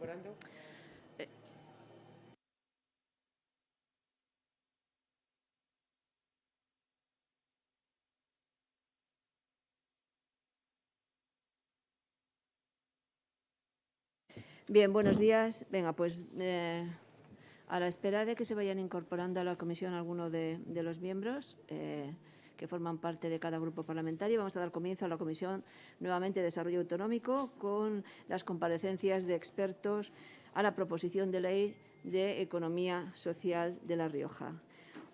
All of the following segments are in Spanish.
incorporando? Bien, buenos días. Venga, pues a la espera de que se vayan incorporando a la comisión algunos de los miembros que forman parte de cada grupo parlamentario, vamos a dar comienzo a la Comisión nuevamente de Desarrollo Autonómico con las comparecencias de expertos a la proposición de ley de Economía Social de La Rioja.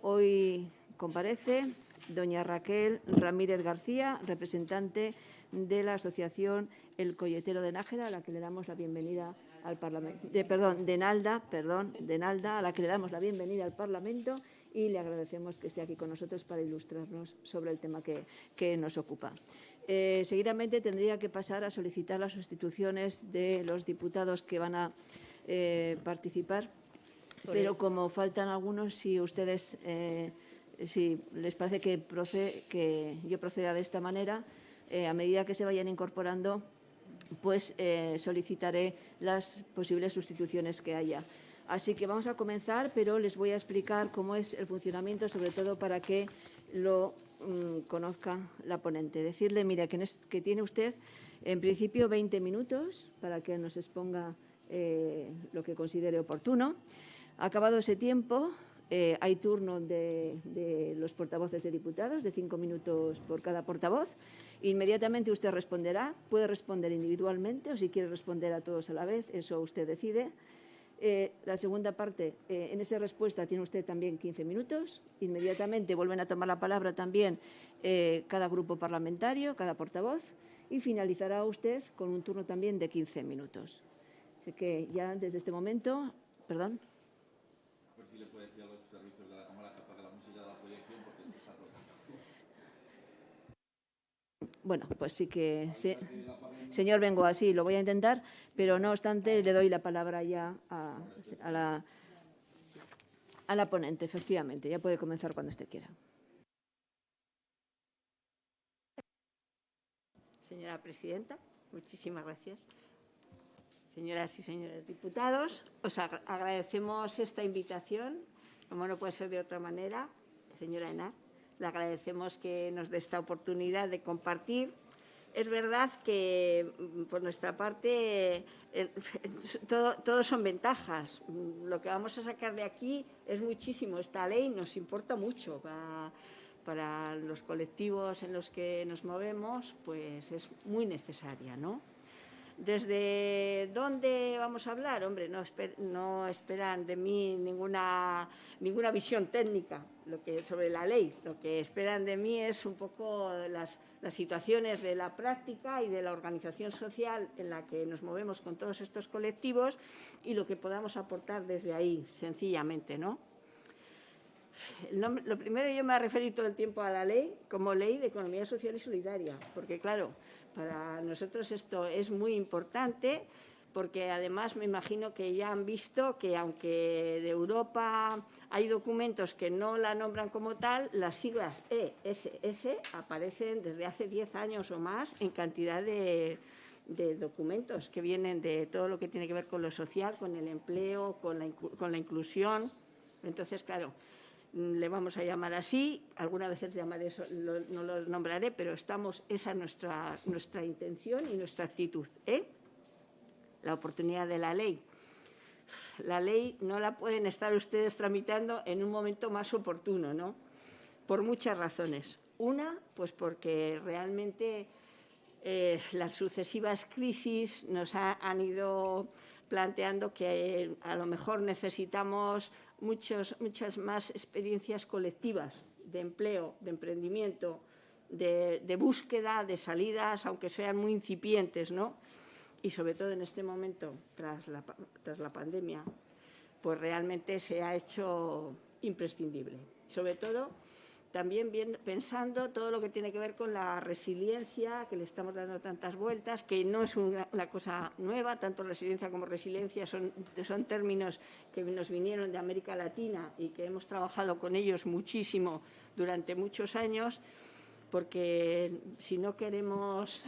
Hoy comparece doña Raquel Ramírez García, representante de la Asociación El Colletero de Nájera, a la que le damos la bienvenida al Parlamento. De Nalda, a la que le damos la bienvenida al Parlamento y le agradecemos que esté aquí con nosotros para ilustrarnos sobre el tema que nos ocupa. Seguidamente tendría que pasar a solicitar las sustituciones de los diputados que van a participar, pero como faltan algunos, si ustedes, si les parece que yo proceda de esta manera, a medida que se vayan incorporando, pues solicitaré las posibles sustituciones que haya. Así que vamos a comenzar, pero les voy a explicar cómo es el funcionamiento, sobre todo para que lo conozca la ponente. Decirle, mire, que tiene usted en principio 20 minutos para que nos exponga lo que considere oportuno. Acabado ese tiempo, hay turno de los portavoces de diputados, de 5 minutos por cada portavoz. Inmediatamente usted responderá, puede responder individualmente o si quiere responder a todos a la vez, eso usted decide. La segunda parte, en esa respuesta tiene usted también 15 minutos. Inmediatamente vuelven a tomar la palabra también cada grupo parlamentario, cada portavoz, y finalizará usted con un turno también de 15 minutos. Así que ya desde este momento, perdón. Pues si le puede decir a los servicios de la Cámara que apague la música de la proyección porque esto está rotando. Bueno, pues sí que sí. Señor Bengoa, sí, lo voy a intentar, pero no obstante le doy la palabra ya a la ponente, efectivamente. Ya puede comenzar cuando usted quiera. Señora presidenta, muchísimas gracias. Señoras y señores diputados, os agradecemos esta invitación, como no puede ser de otra manera. Señora Henar, le agradecemos que nos dé esta oportunidad de compartir. Es verdad que, por nuestra parte, todo son ventajas. Lo que vamos a sacar de aquí es muchísimo. Esta ley nos importa mucho. Para los colectivos en los que nos movemos, pues es muy necesaria, ¿no? ¿Desde dónde vamos a hablar? Hombre, no esperan de mí ninguna visión técnica sobre la ley. Lo que esperan de mí es un poco las situaciones de la práctica y de la organización social en la que nos movemos con todos estos colectivos y lo que podamos aportar desde ahí, sencillamente, ¿no? Lo primero, yo me he referido todo el tiempo a la ley como ley de economía social y solidaria, porque, claro, para nosotros esto es muy importante, porque además me imagino que ya han visto que, aunque de Europa hay documentos que no la nombran como tal, las siglas ESS aparecen desde hace 10 años o más en cantidad de documentos que vienen de todo lo que tiene que ver con lo social, con el empleo, con la inclusión. Entonces, claro, le vamos a llamar así, algunas veces llamaré eso, no lo nombraré, pero esa es nuestra intención y nuestra actitud. La oportunidad de la ley. La ley no la pueden estar ustedes tramitando en un momento más oportuno, ¿no? Por muchas razones. Una, pues porque realmente las sucesivas crisis nos han ido planteando que a lo mejor necesitamos muchas más experiencias colectivas de empleo, de emprendimiento, de búsqueda, de salidas, aunque sean muy incipientes, ¿no? Y sobre todo en este momento, tras la pandemia, pues realmente se ha hecho imprescindible. Sobre todo, también pensando todo lo que tiene que ver con la resiliencia, que le estamos dando tantas vueltas, que no es una cosa nueva, tanto resiliencia como resiliencia son términos que nos vinieron de América Latina y que hemos trabajado con ellos muchísimo durante muchos años, porque si no queremos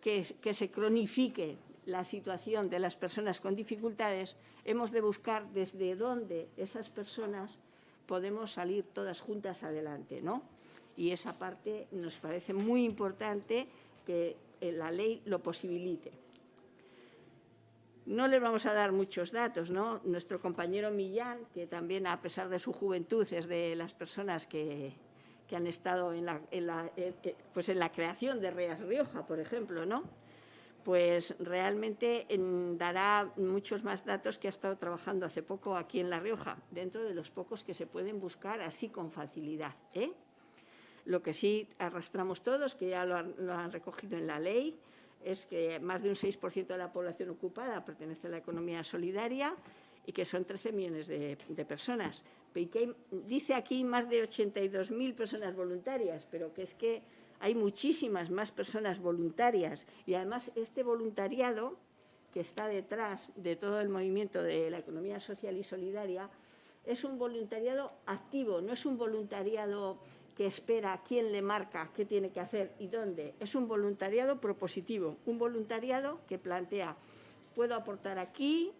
que se cronifique la situación de las personas con dificultades, hemos de buscar desde dónde esas personas podemos salir todas juntas adelante, ¿no? Y esa parte nos parece muy importante que la ley lo posibilite. No les vamos a dar muchos datos, ¿no? Nuestro compañero Millán, que también, a pesar de su juventud, es de las personas que han estado en la creación de REAS Rioja, por ejemplo, ¿no? Pues realmente dará muchos más datos, que ha estado trabajando hace poco aquí en La Rioja, dentro de los pocos que se pueden buscar así con facilidad, ¿eh? Lo que sí arrastramos todos, que ya lo han recogido en la ley, es que más de un 6% de la población ocupada pertenece a la economía solidaria y que son 13 millones de personas. Y que dice aquí más de 82.000 personas voluntarias, pero que es que hay muchísimas más personas voluntarias. Y además este voluntariado que está detrás de todo el movimiento de la economía social y solidaria es un voluntariado activo, no es un voluntariado que espera quién le marca qué tiene que hacer y dónde. Es un voluntariado propositivo, un voluntariado que plantea, puedo aportar aquí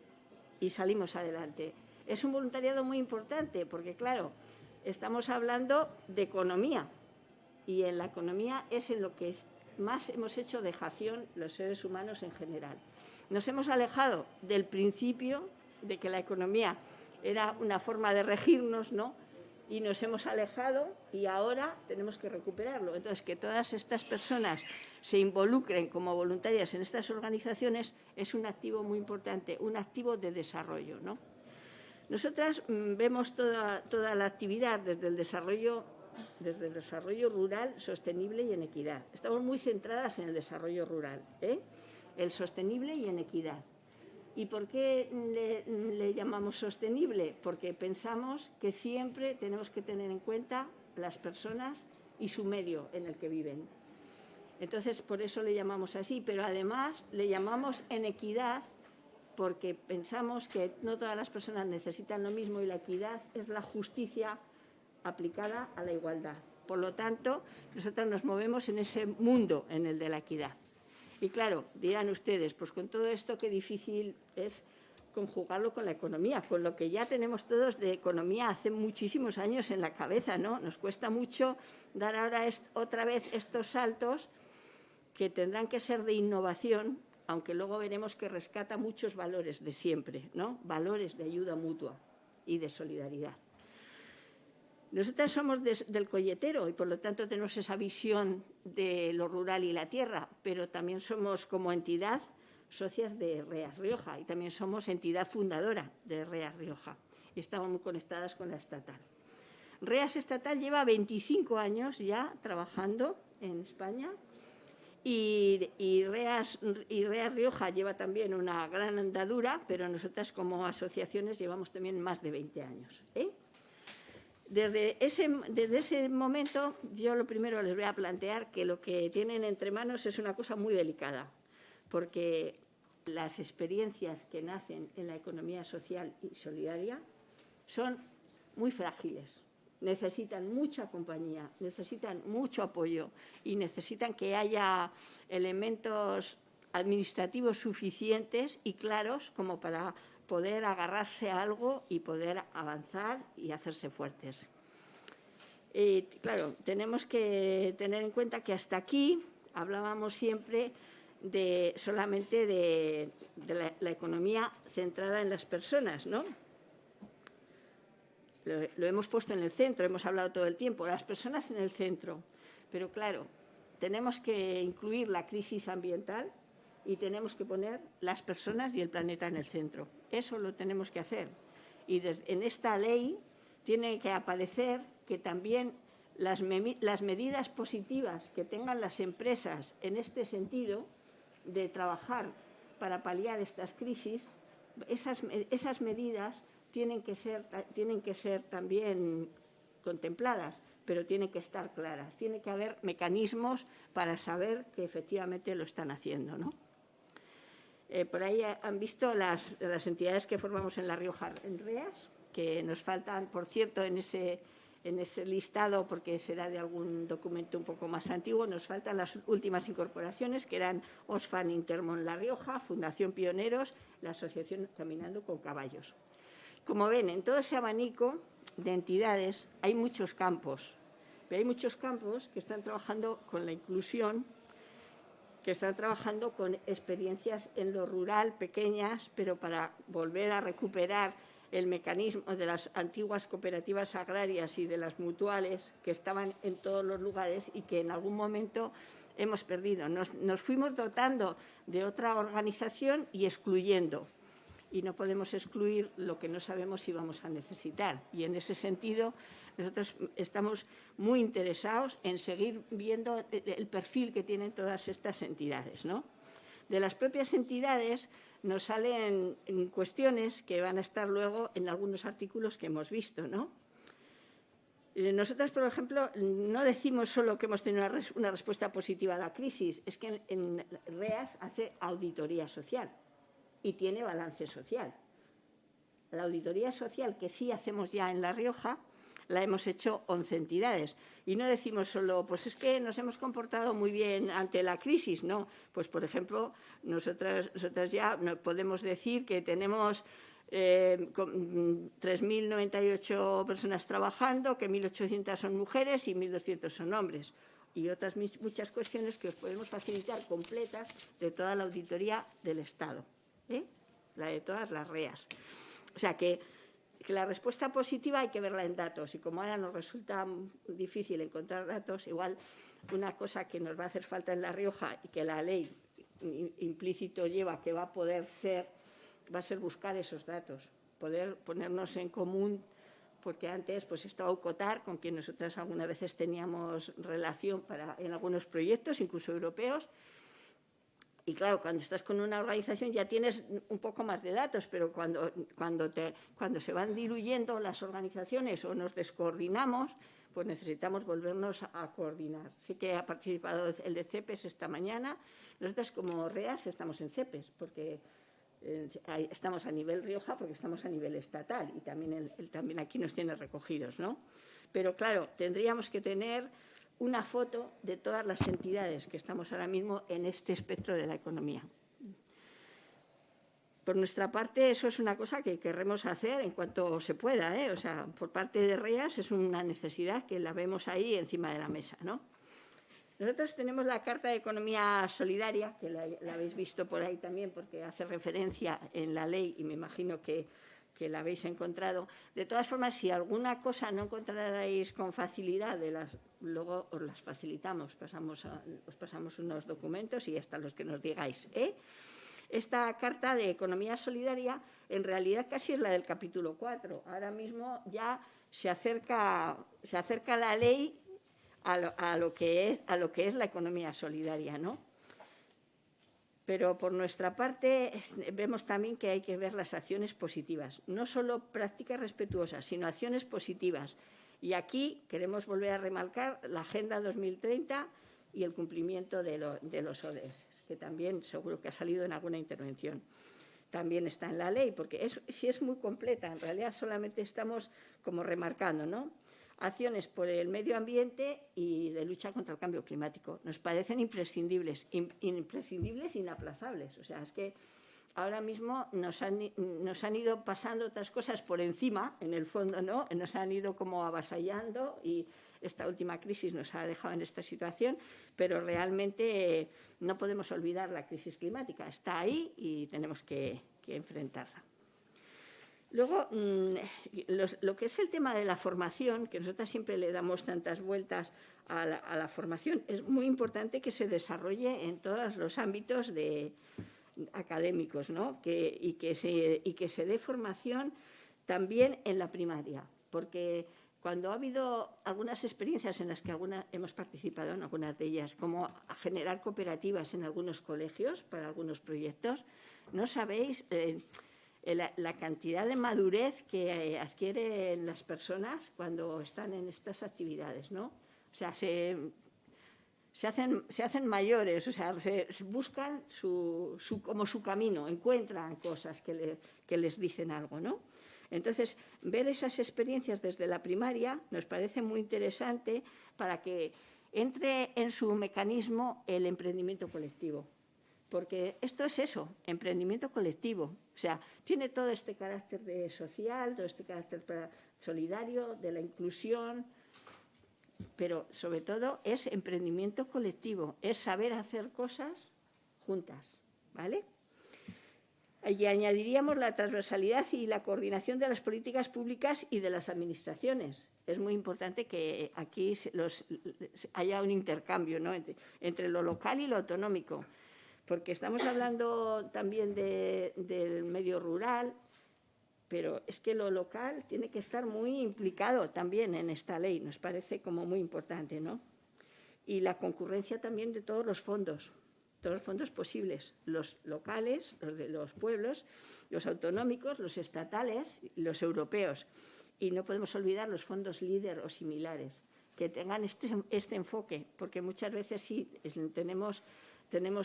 y salimos adelante. Es un voluntariado muy importante porque, claro, estamos hablando de economía y en la economía es en lo que más hemos hecho dejación los seres humanos en general. Nos hemos alejado del principio de que la economía era una forma de regirnos, ¿no? Y nos hemos alejado y ahora tenemos que recuperarlo. Entonces, que todas estas personas se involucren como voluntarias en estas organizaciones es un activo muy importante, un activo de desarrollo, ¿no? Nosotras vemos toda la actividad desde el desarrollo rural sostenible y en equidad. Estamos muy centradas en el desarrollo rural, el sostenible y en equidad. ¿Y por qué le llamamos sostenible? Porque pensamos que siempre tenemos que tener en cuenta las personas y su medio en el que viven. Entonces, por eso le llamamos así, pero además le llamamos en equidad porque pensamos que no todas las personas necesitan lo mismo y la equidad es la justicia aplicada a la igualdad. Por lo tanto, nosotros nos movemos en ese mundo, en el de la equidad. Y claro, dirán ustedes, pues con todo esto qué difícil es conjugarlo con la economía, con lo que ya tenemos todos de economía hace muchísimos años en la cabeza, ¿no? Nos cuesta mucho dar ahora otra vez estos saltos que tendrán que ser de innovación, aunque luego veremos que rescata muchos valores de siempre, ¿no? Valores de ayuda mutua y de solidaridad. Nosotras somos del colletero y, por lo tanto, tenemos esa visión de lo rural y la tierra, pero también somos, como entidad, socias de REAS Rioja y también somos entidad fundadora de REAS Rioja y estamos muy conectadas con la estatal. REAS estatal lleva 25 años ya trabajando en España y REAS Rioja lleva también una gran andadura, pero nosotras como asociaciones llevamos también más de 20 años, Desde ese momento, yo lo primero les voy a plantear que lo que tienen entre manos es una cosa muy delicada, porque las experiencias que nacen en la economía social y solidaria son muy frágiles. Necesitan mucha compañía, necesitan mucho apoyo y necesitan que haya elementos administrativos suficientes y claros como para poder agarrarse a algo y poder avanzar y hacerse fuertes. Claro, tenemos que tener en cuenta que hasta aquí hablábamos siempre solamente de la economía centrada en las personas, ¿no? Lo hemos puesto en el centro, hemos hablado todo el tiempo, las personas en el centro. Pero claro, tenemos que incluir la crisis ambiental y tenemos que poner las personas y el planeta en el centro. Eso lo tenemos que hacer. Y en esta ley tiene que aparecer que también las medidas positivas que tengan las empresas en este sentido de trabajar para paliar estas crisis, esas medidas tienen que ser también contempladas, pero tienen que estar claras. Tiene que haber mecanismos para saber que efectivamente lo están haciendo, ¿no? Por ahí han visto las entidades que formamos en La Rioja en REAS, que nos faltan, por cierto, en en ese listado, porque será de algún documento un poco más antiguo, nos faltan las últimas incorporaciones, que eran Oxfam Intermón La Rioja, Fundación Pioneros, la Asociación Caminando con Caballos. Como ven, en todo ese abanico de entidades hay muchos campos, pero hay muchos campos que están trabajando con la inclusión, que están trabajando con experiencias en lo rural, pequeñas, pero para volver a recuperar el mecanismo de las antiguas cooperativas agrarias y de las mutuales que estaban en todos los lugares y que en algún momento hemos perdido. Nos fuimos dotando de otra organización y excluyendo. Y no podemos excluir lo que no sabemos si vamos a necesitar. Y en ese sentido, nosotros estamos muy interesados en seguir viendo el perfil que tienen todas estas entidades, ¿no? De las propias entidades nos salen cuestiones que van a estar luego en algunos artículos que hemos visto, ¿no? Nosotros, por ejemplo, no decimos solo que hemos tenido una respuesta positiva a la crisis, es que en REAS hace auditoría social y tiene balance social. La auditoría social que sí hacemos ya en La Rioja la hemos hecho 11 entidades. Y no decimos solo, pues es que nos hemos comportado muy bien ante la crisis, no. Pues, por ejemplo, nosotras ya podemos decir que tenemos 3.098 personas trabajando, que 1.800 son mujeres y 1.200 son hombres. Y otras muchas cuestiones que os podemos facilitar completas de toda la auditoría del Estado, la de todas las REAs. O sea que la respuesta positiva hay que verla en datos, y como ahora nos resulta difícil encontrar datos, igual una cosa que nos va a hacer falta en La Rioja y que la ley implícito lleva que va a poder ser, va a ser buscar esos datos, poder ponernos en común, porque antes pues estaba UCOTAR, con quien nosotras algunas veces teníamos relación en algunos proyectos, incluso europeos. Y claro, cuando estás con una organización ya tienes un poco más de datos, pero cuando se van diluyendo las organizaciones o nos descoordinamos, pues necesitamos volvernos a coordinar. Sí que ha participado el de CEPES esta mañana. Nosotros como REAS estamos en CEPES, porque estamos a nivel Rioja, porque estamos a nivel estatal, y también él también aquí nos tiene recogidos, ¿no? Pero claro, tendríamos que tener una foto de todas las entidades que estamos ahora mismo en este espectro de la economía. Por nuestra parte, eso es una cosa que querremos hacer en cuanto se pueda, ¿eh? O sea, por parte de REAS es una necesidad que la vemos ahí encima de la mesa, ¿no? Nosotros tenemos la Carta de Economía Solidaria, que la habéis visto por ahí también, porque hace referencia en la ley, y me imagino que la habéis encontrado. De todas formas, si alguna cosa no encontrarais con facilidad, luego os las facilitamos, os pasamos unos documentos y hasta los que nos digáis, ¿eh? Esta Carta de Economía Solidaria en realidad casi es la del capítulo 4. Ahora mismo ya se acerca la ley a lo que es la economía solidaria, ¿no? Pero por nuestra parte vemos también que hay que ver las acciones positivas, no solo prácticas respetuosas, sino acciones positivas. Y aquí queremos volver a remarcar la Agenda 2030 y el cumplimiento de los ODS, que también seguro que ha salido en alguna intervención. También está en la ley, porque sí es muy completa, en realidad solamente estamos como remarcando, ¿no? Acciones por el medio ambiente y de lucha contra el cambio climático. Nos parecen imprescindibles, inaplazables. O sea, es que ahora mismo nos han ido pasando otras cosas por encima, en el fondo, ¿no? Nos han ido como avasallando y esta última crisis nos ha dejado en esta situación, pero realmente no podemos olvidar la crisis climática. Está ahí y tenemos que enfrentarla. Luego, lo que es el tema de la formación, que nosotros siempre le damos tantas vueltas a la formación, es muy importante que se desarrolle en todos los ámbitos académicos, ¿no? Y que se dé formación también en la primaria, porque cuando ha habido algunas experiencias en las que hemos participado en algunas de ellas, como a generar cooperativas en algunos colegios para algunos proyectos, no sabéis la cantidad de madurez que adquieren las personas cuando están en estas actividades, ¿no? O sea, se hacen mayores, o sea, se buscan como su camino, encuentran cosas que les dicen algo, ¿no? Entonces, ver esas experiencias desde la primaria nos parece muy interesante para que entre en su mecanismo el emprendimiento colectivo. Porque esto es eso, emprendimiento colectivo. O sea, tiene todo este carácter de social, todo este carácter solidario, de la inclusión, pero sobre todo es emprendimiento colectivo, es saber hacer cosas juntas, ¿vale? Y añadiríamos la transversalidad y la coordinación de las políticas públicas y de las administraciones. Es muy importante que aquí haya un intercambio, ¿no?, entre lo local y lo autonómico, porque estamos hablando también del medio rural, pero es que lo local tiene que estar muy implicado también en esta ley, nos parece como muy importante, ¿no? Y la concurrencia también de todos los fondos posibles, los locales, los de los pueblos, los autonómicos, los estatales, los europeos. Y no podemos olvidar los fondos LEADER o similares, que tengan este enfoque, porque muchas veces sí tenemos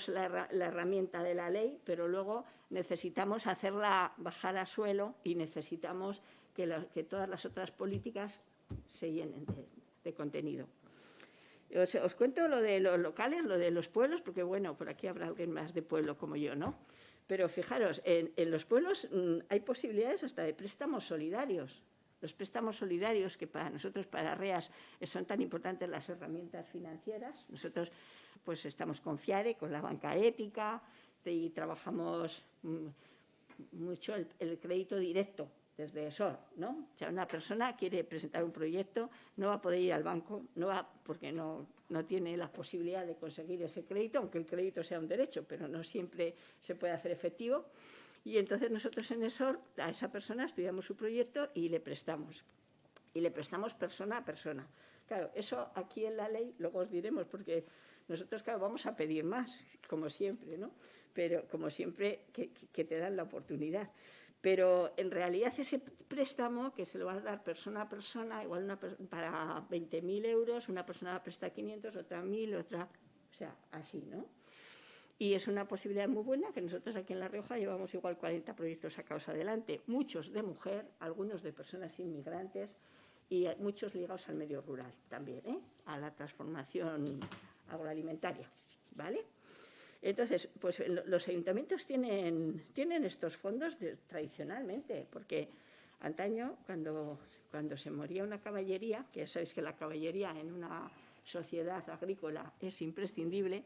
la herramienta de la ley, pero luego necesitamos hacerla bajar a suelo y necesitamos que todas las otras políticas se llenen de contenido. Os cuento lo de los locales, lo de los pueblos, porque, bueno, por aquí habrá alguien más de pueblo como yo, ¿no? Pero fijaros, en los pueblos hay posibilidades hasta de préstamos solidarios. Los préstamos solidarios, que para nosotros, para REAS, son tan importantes las herramientas financieras. Nosotros pues estamos con FIARE, con la banca ética, y trabajamos mucho el crédito directo desde ESOR, ¿no? O sea, una persona quiere presentar un proyecto, no va a poder ir al banco, porque no tiene la posibilidad de conseguir ese crédito, aunque el crédito sea un derecho, pero no siempre se puede hacer efectivo. Y entonces nosotros en ESOR a esa persona estudiamos su proyecto y le prestamos. Y le prestamos persona a persona. Claro, eso aquí en la ley, luego os diremos, porque nosotros, claro, vamos a pedir más, como siempre, ¿no? Pero como siempre que te dan la oportunidad. Pero en realidad ese préstamo que se lo va a dar persona a persona, igual para 20.000 euros, una persona presta 500, otra 1.000, otra... O sea, así, ¿no? Y es una posibilidad muy buena que nosotros aquí en La Rioja llevamos igual 40 proyectos sacados adelante, muchos de mujer, algunos de personas inmigrantes y muchos ligados al medio rural también, a la transformación agroalimentaria, ¿vale? Entonces, pues los ayuntamientos tienen estos fondos tradicionalmente, porque antaño, cuando se moría una caballería, que ya sabéis que la caballería en una sociedad agrícola es imprescindible,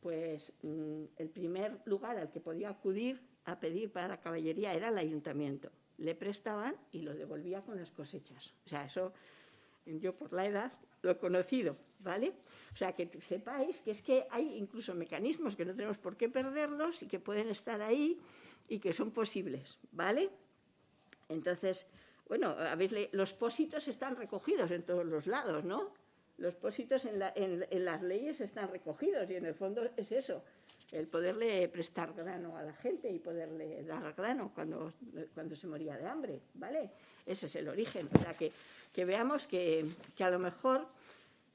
pues el primer lugar al que podía acudir a pedir para la caballería era el ayuntamiento. Le prestaban y lo devolvía con las cosechas. O sea, eso yo por la edad lo he conocido, ¿vale? O sea, que sepáis que es que hay incluso mecanismos que no tenemos por qué perderlos y que pueden estar ahí y que son posibles, ¿vale? Entonces, bueno, los pósitos están recogidos en todos los lados, ¿no? Los pósitos en las leyes están recogidos y en el fondo es eso, el poderle prestar grano a la gente y poderle dar grano cuando se moría de hambre, ¿vale? Ese es el origen. O sea, que veamos que a lo mejor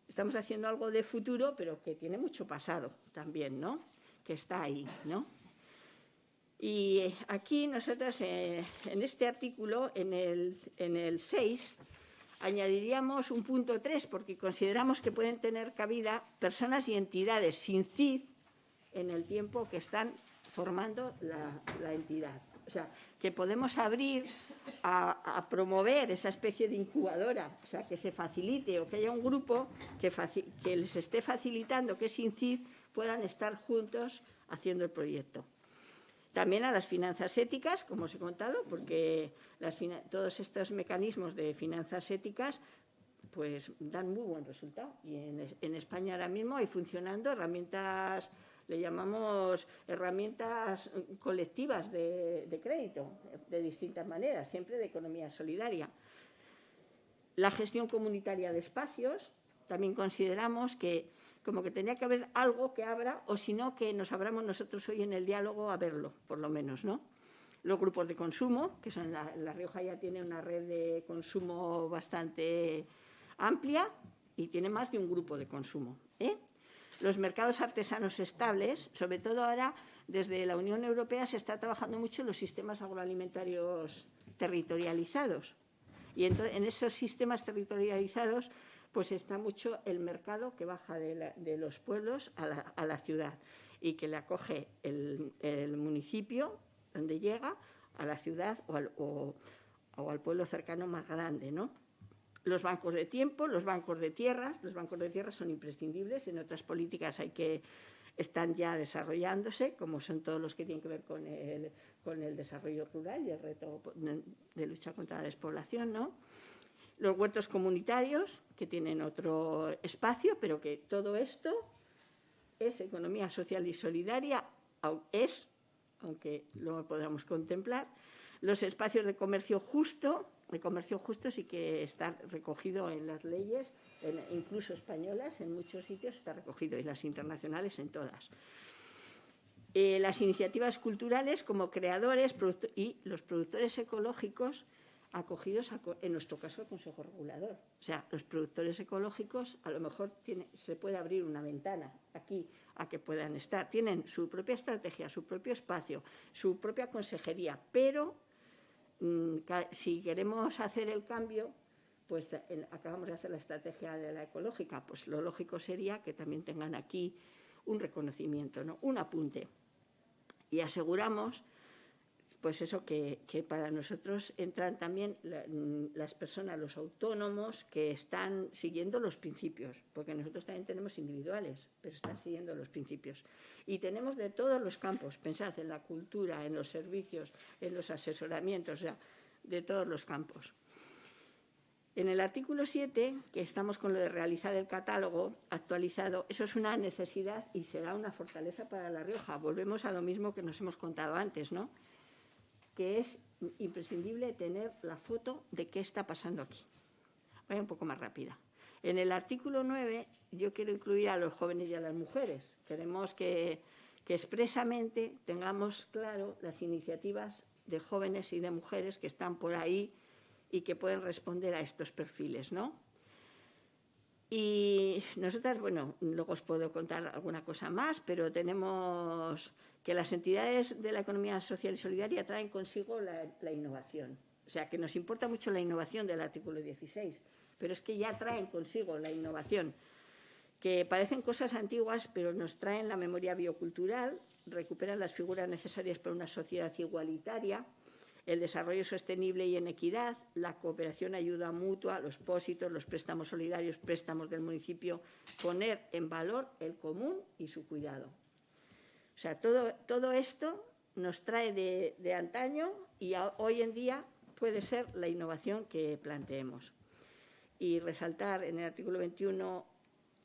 estamos haciendo algo de futuro, pero que tiene mucho pasado también, ¿no? Que está ahí, ¿no? Y aquí nosotros, en este artículo, en el 6, añadiríamos un punto 3, porque consideramos que pueden tener cabida personas y entidades sin CID en el tiempo que están formando la entidad. O sea, que podemos abrir a promover esa especie de incubadora, o sea, que se facilite o que haya un grupo que les esté facilitando que sin CID puedan estar juntos haciendo el proyecto. También a las finanzas éticas, como os he contado, porque todos estos mecanismos de finanzas éticas pues dan muy buen resultado. Y en España ahora mismo hay funcionando herramientas, le llamamos herramientas colectivas de crédito, de distintas maneras, siempre de economía solidaria. La gestión comunitaria de espacios, también consideramos que como que tenía que haber algo que abra, o si no, que nos abramos nosotros hoy en el diálogo a verlo, por lo menos, ¿no? Los grupos de consumo, que son La Rioja ya tiene una red de consumo bastante amplia y tiene más de un grupo de consumo, Los mercados artesanos estables, sobre todo ahora desde la Unión Europea se está trabajando mucho en los sistemas agroalimentarios territorializados. Y entonces, en esos sistemas territorializados pues está mucho el mercado que baja de los pueblos a la ciudad y que le acoge el municipio donde llega, a la ciudad o al pueblo cercano más grande, ¿no? Los bancos de tiempo, los bancos de tierras son imprescindibles. En otras políticas están ya desarrollándose, como son todos los que tienen que ver con el desarrollo rural y el reto de lucha contra la despoblación, ¿no? Los huertos comunitarios, que tienen otro espacio, pero que todo esto es economía social y solidaria, aunque lo podamos contemplar. Los espacios de comercio justo sí que está recogido en las leyes, incluso españolas, en muchos sitios está recogido, y las internacionales en todas. Las iniciativas culturales como creadores y los productores ecológicos acogidos, en nuestro caso, al Consejo Regulador. O sea, los productores ecológicos, a lo mejor se puede abrir una ventana aquí a que puedan estar. Tienen su propia estrategia, su propio espacio, su propia consejería, pero si queremos hacer el cambio, pues acabamos de hacer la estrategia de la ecológica, pues lo lógico sería que también tengan aquí un reconocimiento, ¿no? Un apunte. Y aseguramos pues eso, que para nosotros entran también las personas, los autónomos que están siguiendo los principios, porque nosotros también tenemos individuales, pero están siguiendo los principios. Y tenemos de todos los campos, pensad en la cultura, en los servicios, en los asesoramientos, o sea, de todos los campos. En el artículo 7, que estamos con lo de realizar el catálogo actualizado, eso es una necesidad y será una fortaleza para La Rioja. Volvemos a lo mismo que nos hemos contado antes, ¿no? Que es imprescindible tener la foto de qué está pasando aquí. Voy un poco más rápida. En el artículo 9 yo quiero incluir a los jóvenes y a las mujeres. Queremos que expresamente tengamos claro las iniciativas de jóvenes y de mujeres que están por ahí y que pueden responder a estos perfiles, ¿no? Y nosotras, bueno, luego os puedo contar alguna cosa más, pero tenemos que las entidades de la economía social y solidaria traen consigo la innovación. O sea, que nos importa mucho la innovación del artículo 16, pero es que ya traen consigo la innovación, que parecen cosas antiguas, pero nos traen la memoria biocultural, recuperan las figuras necesarias para una sociedad igualitaria, el desarrollo sostenible y en equidad, la cooperación, ayuda mutua, los pósitos, los préstamos solidarios, préstamos del municipio, poner en valor el común y su cuidado. O sea, todo esto nos trae de antaño y hoy en día puede ser la innovación que planteemos. Y resaltar en el artículo 21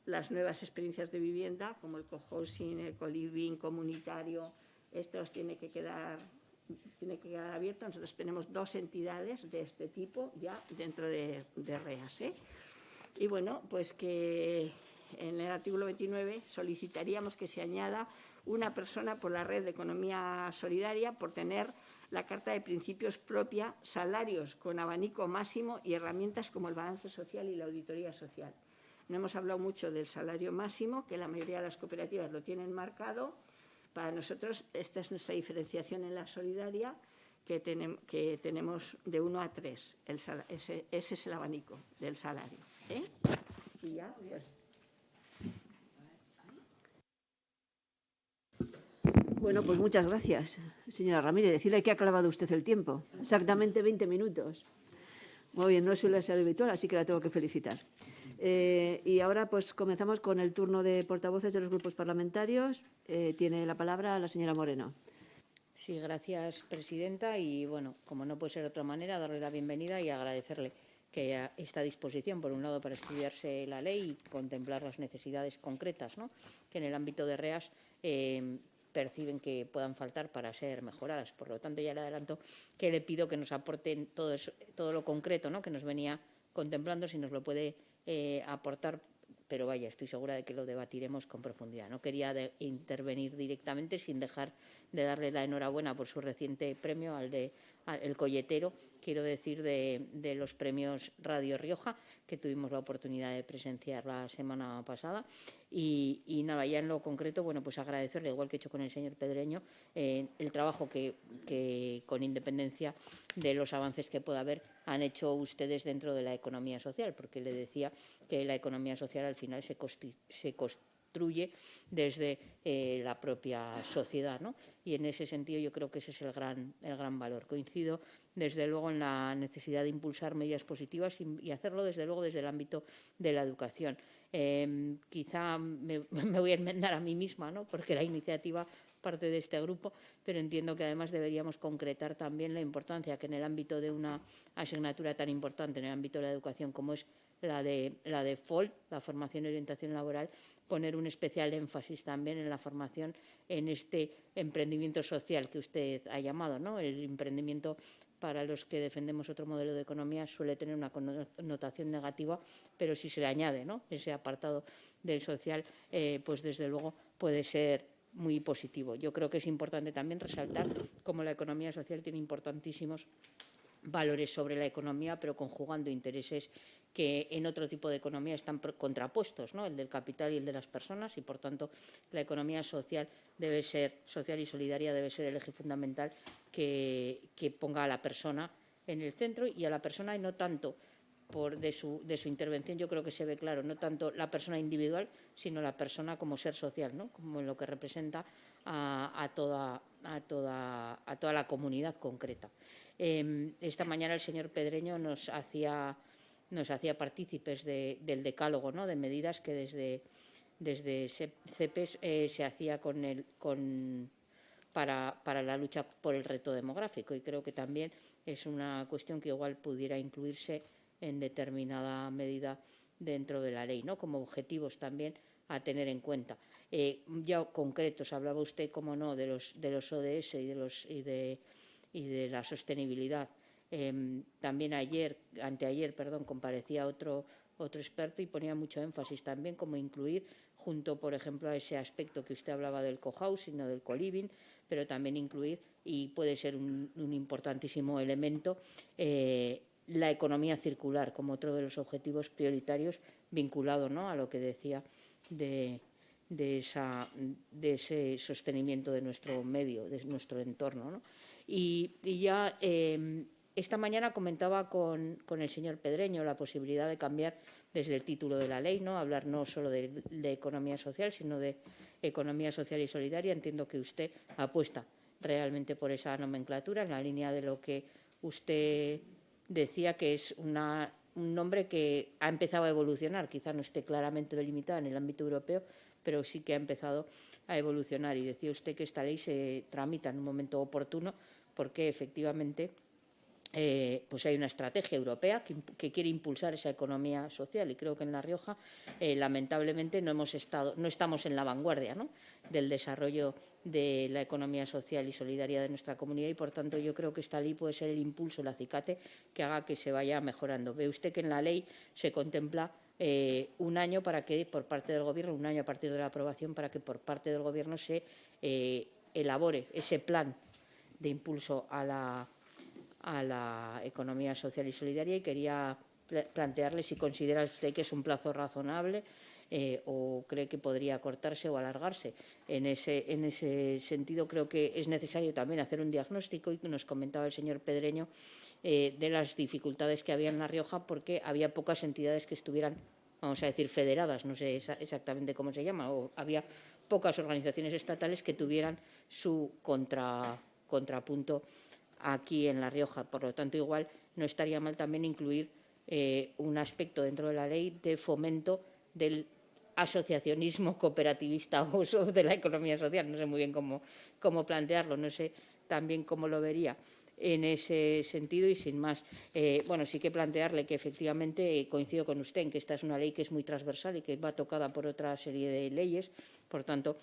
las nuevas experiencias de vivienda, como el cohousing, el co-living comunitario. Esto tiene que quedar abierto. Nosotros tenemos 2 entidades de este tipo ya dentro de REAS, ¿eh? Y bueno, pues que en el artículo 29 solicitaríamos que se añada una persona por la red de economía solidaria por tener la carta de principios propia, salarios con abanico máximo y herramientas como el balance social y la auditoría social. No hemos hablado mucho del salario máximo, que la mayoría de las cooperativas lo tienen marcado. Para nosotros esta es nuestra diferenciación en la solidaria, que tenemos de 1 a 3. Ese es el abanico del salario, ¿eh? Y ya, pues. Bueno, pues muchas gracias, señora Ramírez. Decirle que ha clavado usted el tiempo. Exactamente 20 minutos. Muy bien, no suele ser habitual, así que la tengo que felicitar. Y ahora pues comenzamos con el turno de portavoces de los grupos parlamentarios. Tiene la palabra la señora Moreno. Sí, gracias, presidenta. Y, bueno, como no puede ser de otra manera, darle la bienvenida y agradecerle que haya esta disposición, por un lado, para estudiarse la ley y contemplar las necesidades concretas, ¿no?, que en el ámbito de REAS perciben que puedan faltar para ser mejoradas. Por lo tanto, ya le adelanto que le pido que nos aporten todo lo concreto, ¿no?, que nos venía contemplando, si nos lo puede aportar pero vaya, estoy segura de que lo debatiremos con profundidad. No quería intervenir directamente sin dejar de darle la enhorabuena por su reciente premio al El Colletero, quiero decir, de los premios Radio Rioja, que tuvimos la oportunidad de presenciar la semana pasada. Y nada, ya en lo concreto, bueno, pues agradecerle, igual que he hecho con el señor Pedreño, el trabajo que con independencia de los avances que pueda haber, han hecho ustedes dentro de la economía social, porque le decía que la economía social al final se construye desde la propia sociedad, ¿no? Y en ese sentido yo creo que ese es el gran valor. Coincido desde luego en la necesidad de impulsar medidas positivas y hacerlo desde luego desde el ámbito de la educación. Quizá me voy a enmendar a mí misma, ¿no? Porque la iniciativa parte de este grupo, pero entiendo que además deberíamos concretar también la importancia que en el ámbito de una asignatura tan importante, en el ámbito de la educación como es la de FOL, la formación y orientación laboral, poner un especial énfasis también en la formación en este emprendimiento social que usted ha llamado, ¿no? El emprendimiento, para los que defendemos otro modelo de economía, suele tener una connotación negativa, pero si se le añade, ¿no?, ese apartado del social, pues desde luego puede ser muy positivo. Yo creo que es importante también resaltar cómo la economía social tiene importantísimos valores sobre la economía, pero conjugando intereses que en otro tipo de economía están contrapuestos, ¿no?, el del capital y el de las personas, y por tanto la economía social debe ser, social y solidaria, debe ser el eje fundamental que ponga a la persona en el centro, y a la persona, y no tanto de su intervención, yo creo que se ve claro, no tanto la persona individual, sino la persona como ser social, ¿no?, como lo que representa a toda la comunidad concreta. Esta mañana el señor Pedreño nos hacía partícipes del decálogo, ¿no?, de medidas que desde CEPES se hacía para la lucha por el reto demográfico, y creo que también es una cuestión que igual pudiera incluirse en determinada medida dentro de la ley, ¿no?, como objetivos también a tener en cuenta. Ya concretos, hablaba usted, como no, de los ODS y de la sostenibilidad. También anteayer, comparecía otro experto y ponía mucho énfasis también como incluir, junto, por ejemplo, a ese aspecto que usted hablaba del cohousing o del coliving, pero también incluir, y puede ser un importantísimo elemento, la economía circular como otro de los objetivos prioritarios, vinculado, ¿no?, a lo que decía de ese sostenimiento de nuestro medio, de nuestro entorno, ¿no? Y ya esta mañana comentaba con el señor Pedreño la posibilidad de cambiar desde el título de la ley, ¿no?, hablar no solo de economía social, sino de economía social y solidaria. Entiendo que usted apuesta realmente por esa nomenclatura, en la línea de lo que usted decía, que es un nombre que ha empezado a evolucionar, quizá no esté claramente delimitado en el ámbito europeo, pero sí que ha empezado a evolucionar. Y decía usted que esta ley se tramita en un momento oportuno porque efectivamente pues hay una estrategia europea que quiere impulsar esa economía social, y creo que en La Rioja lamentablemente no estamos en la vanguardia, ¿no?, del desarrollo de la economía social y solidaria de nuestra comunidad, y por tanto yo creo que esta ley puede ser el impulso, el acicate que haga que se vaya mejorando. Ve usted que en la ley se contempla un año para que por parte del Gobierno, un año a partir de la aprobación, para que por parte del Gobierno se elabore ese plan de impulso a la economía social y solidaria, y quería plantearle si considera usted que es un plazo razonable o cree que podría acortarse o alargarse. En ese sentido, creo que es necesario también hacer un diagnóstico, y nos comentaba el señor Pedreño de las dificultades que había en La Rioja, porque había pocas entidades que estuvieran, vamos a decir, federadas, no sé exactamente cómo se llama, o había pocas organizaciones estatales que tuvieran su contrapunto aquí en La Rioja. Por lo tanto, igual no estaría mal también incluir un aspecto dentro de la ley de fomento del asociacionismo cooperativista o de la economía social. No sé muy bien cómo plantearlo, no sé también cómo lo vería en ese sentido. Y sin más, bueno, sí que plantearle que efectivamente coincido con usted en que esta es una ley que es muy transversal y que va tocada por otra serie de leyes. Por tanto,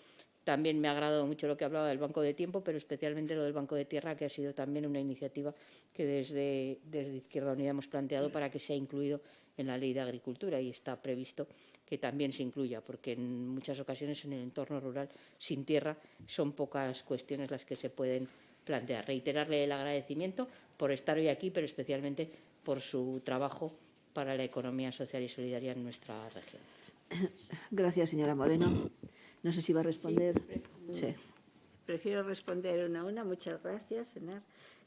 También me ha agradado mucho lo que hablaba del Banco de Tiempo, pero especialmente lo del Banco de Tierra, que ha sido también una iniciativa que desde Izquierda Unida hemos planteado para que sea incluido en la Ley de Agricultura, y está previsto que también se incluya, porque en muchas ocasiones en el entorno rural sin tierra son pocas cuestiones las que se pueden plantear. Reiterarle el agradecimiento por estar hoy aquí, pero especialmente por su trabajo para la economía social y solidaria en nuestra región. Gracias, señora Moreno. No sé si va a responder. Sí. Prefiero responder una a una. Muchas gracias, Enar.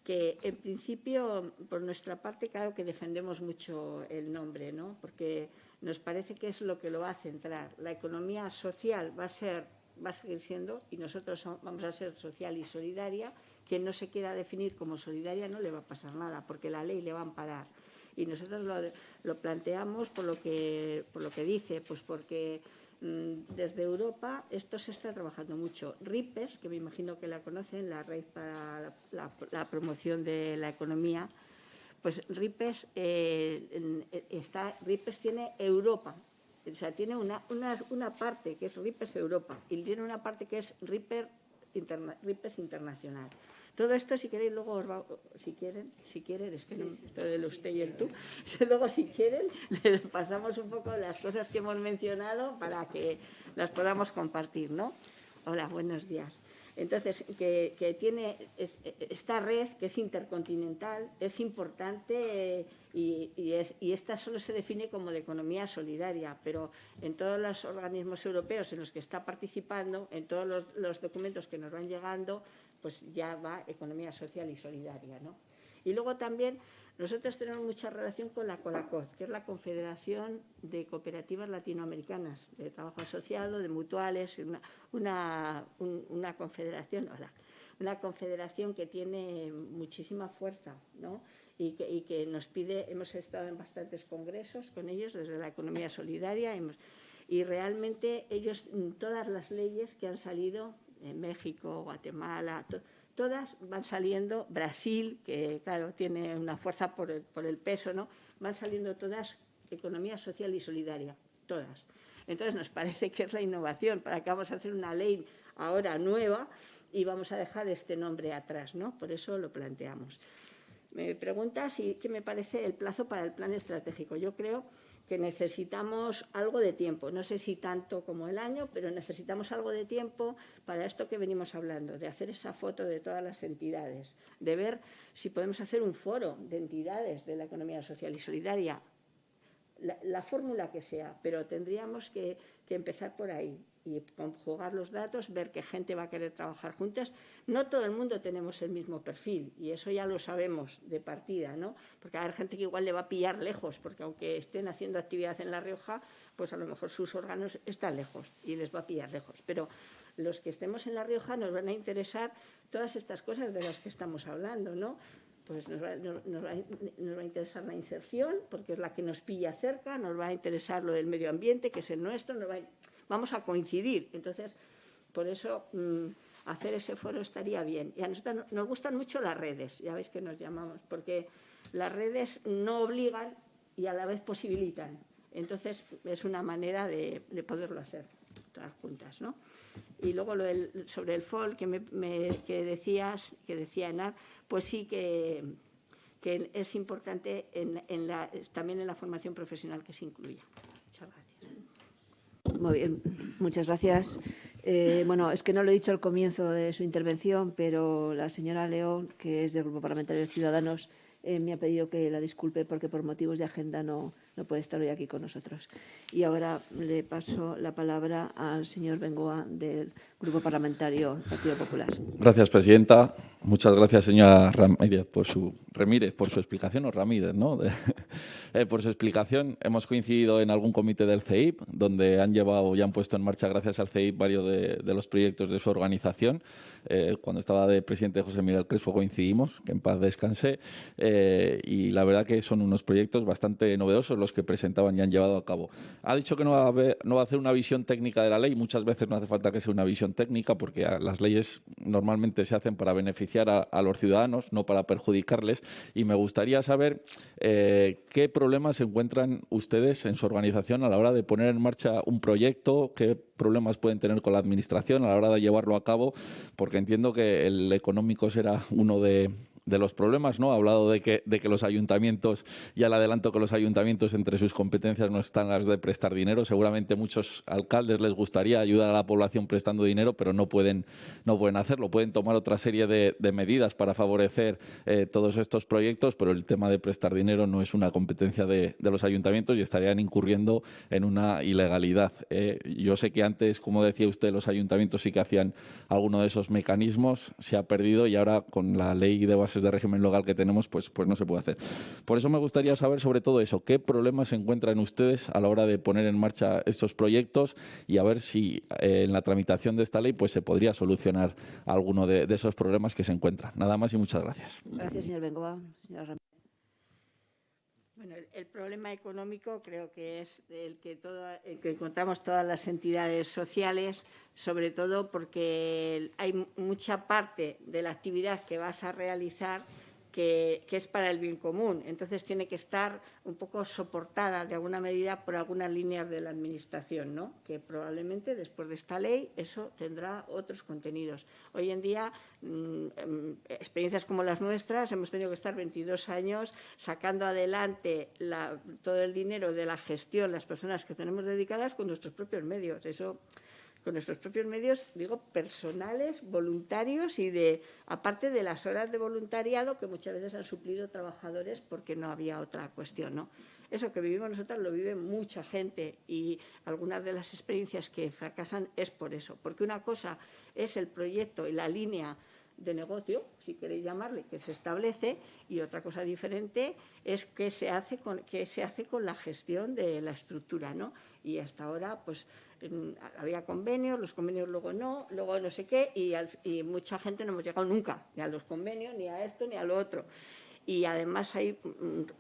Que en principio, por nuestra parte, claro que defendemos mucho el nombre, ¿no? Porque nos parece que es lo que lo va a centrar. La economía social va a seguir siendo, y nosotros vamos a ser social y solidaria. Quien no se quiera definir como solidaria no le va a pasar nada, porque la ley le va a amparar. Y nosotros lo planteamos por lo que dice, pues porque desde Europa esto se está trabajando mucho. RIPES, que me imagino que la conocen, la Red para la Promoción de la Economía, pues RIPES tiene Europa, o sea, tiene una parte que es RIPES Europa y tiene una parte que es RIPES Internacional. Todo esto, si queréis, luego si quieren, es que no, esto del usted y el tú, luego si quieren, les pasamos un poco las cosas que hemos mencionado para que las podamos compartir, ¿no? Hola, buenos días. Entonces, que tiene esta red, que es intercontinental, es importante y esta solo se define como de economía solidaria, pero en todos los organismos europeos en los que está participando, en todos los documentos que nos van llegando, pues ya va economía social y solidaria, ¿no? Y luego también nosotros tenemos mucha relación con la COLACOT, que es la Confederación de Cooperativas Latinoamericanas de Trabajo Asociado, de mutuales, una confederación que tiene muchísima fuerza, ¿no? Y que nos pide, hemos estado en bastantes congresos con ellos desde la economía solidaria y realmente ellos, todas las leyes que han salido en México, Guatemala, todas van saliendo, Brasil, que claro, tiene una fuerza por el peso, ¿no? Van saliendo todas economía social y solidaria, todas. Entonces nos parece que es la innovación, para que vamos a hacer una ley ahora nueva y vamos a dejar este nombre atrás, ¿no? Por eso lo planteamos. Me pregunta qué me parece el plazo para el plan estratégico. Yo creo que necesitamos algo de tiempo, no sé si tanto como el año, pero necesitamos algo de tiempo para esto que venimos hablando, de hacer esa foto de todas las entidades, de ver si podemos hacer un foro de entidades de la economía social y solidaria, la fórmula que sea, pero tendríamos que empezar por ahí y conjugar los datos, ver qué gente va a querer trabajar juntas. No todo el mundo tenemos el mismo perfil y eso ya lo sabemos de partida, ¿no? Porque hay gente que igual le va a pillar lejos, porque aunque estén haciendo actividad en La Rioja, pues a lo mejor sus órganos están lejos y les va a pillar lejos. Pero los que estemos en La Rioja nos van a interesar todas estas cosas de las que estamos hablando, ¿no? Pues nos va a interesar la inserción, porque es la que nos pilla cerca, nos va a interesar lo del medio ambiente, que es el nuestro, vamos a coincidir. Entonces, por eso hacer ese foro estaría bien. Y a nosotros nos gustan mucho las redes, ya veis que nos llamamos, porque las redes no obligan y a la vez posibilitan. Entonces, es una manera de poderlo hacer todas juntas, ¿no? Y luego sobre el FOL que decía Enar, pues sí que es importante también en la formación profesional que se incluya. Muchas gracias. Muy bien, muchas gracias. Bueno, es que no lo he dicho al comienzo de su intervención, pero la señora León, que es del Grupo Parlamentario de Ciudadanos, me ha pedido que la disculpe porque por motivos de agenda no puede estar hoy aquí con nosotros. Y ahora le paso la palabra al señor Bengoa del Grupo Parlamentario Partido Popular. Gracias, presidenta. Muchas gracias, señora Ramírez, por su explicación, o Ramírez, ¿no? Por su explicación. Hemos coincidido en algún comité del CEIP, donde han llevado y han puesto en marcha, gracias al CEIP, varios de los proyectos de su organización. Cuando estaba de presidente José Miguel Crespo coincidimos, que en paz descanse, y la verdad que son unos proyectos bastante novedosos los que presentaban y han llevado a cabo. Ha dicho que no va a hacer una visión técnica de la ley. Muchas veces no hace falta que sea una visión técnica, porque las leyes normalmente se hacen para beneficiar a los ciudadanos, no para perjudicarles. Y me gustaría saber qué problemas se encuentran ustedes en su organización a la hora de poner en marcha un proyecto, qué problemas pueden tener con la Administración a la hora de llevarlo a cabo, porque entiendo que el económico será uno de los problemas, ¿no? Ha hablado de que los ayuntamientos, ya le adelanto que los ayuntamientos entre sus competencias no están las de prestar dinero. Seguramente muchos alcaldes les gustaría ayudar a la población prestando dinero, pero no pueden hacerlo. Pueden tomar otra serie de medidas para favorecer todos estos proyectos, pero el tema de prestar dinero no es una competencia de los ayuntamientos y estarían incurriendo en una ilegalidad. Yo sé que antes, como decía usted, los ayuntamientos sí que hacían alguno de esos mecanismos, se ha perdido y ahora con la ley de bases de régimen local que tenemos, pues no se puede hacer. Por eso me gustaría saber sobre todo eso, qué problemas se encuentran ustedes a la hora de poner en marcha estos proyectos y a ver si en la tramitación de esta ley pues se podría solucionar alguno de esos problemas que se encuentran. Nada más y muchas gracias. Gracias, señor Bengoa. Señora Ramírez. Bueno, el problema económico creo que es el que encontramos todas las entidades sociales, sobre todo porque hay mucha parte de la actividad que vas a realizar que es para el bien común. Entonces, tiene que estar un poco soportada de alguna medida por algunas líneas de la Administración, ¿no? Que probablemente después de esta ley eso tendrá otros contenidos. Hoy en día, experiencias como las nuestras, hemos tenido que estar 22 años sacando adelante todo el dinero de la gestión, las personas que tenemos dedicadas con nuestros propios medios. Eso, con nuestros propios medios, digo, personales, voluntarios y aparte de las horas de voluntariado que muchas veces han suplido trabajadores porque no había otra cuestión, ¿no? Eso que vivimos nosotros lo vive mucha gente y algunas de las experiencias que fracasan es por eso, porque una cosa es el proyecto y la línea de negocio, si queréis llamarle, que se establece, y otra cosa diferente es qué se hace con la gestión de la estructura, ¿no? Y hasta ahora, pues, había convenios, los convenios luego no sé qué, y mucha gente no hemos llegado nunca, ni a los convenios, ni a esto, ni a lo otro. Y además ha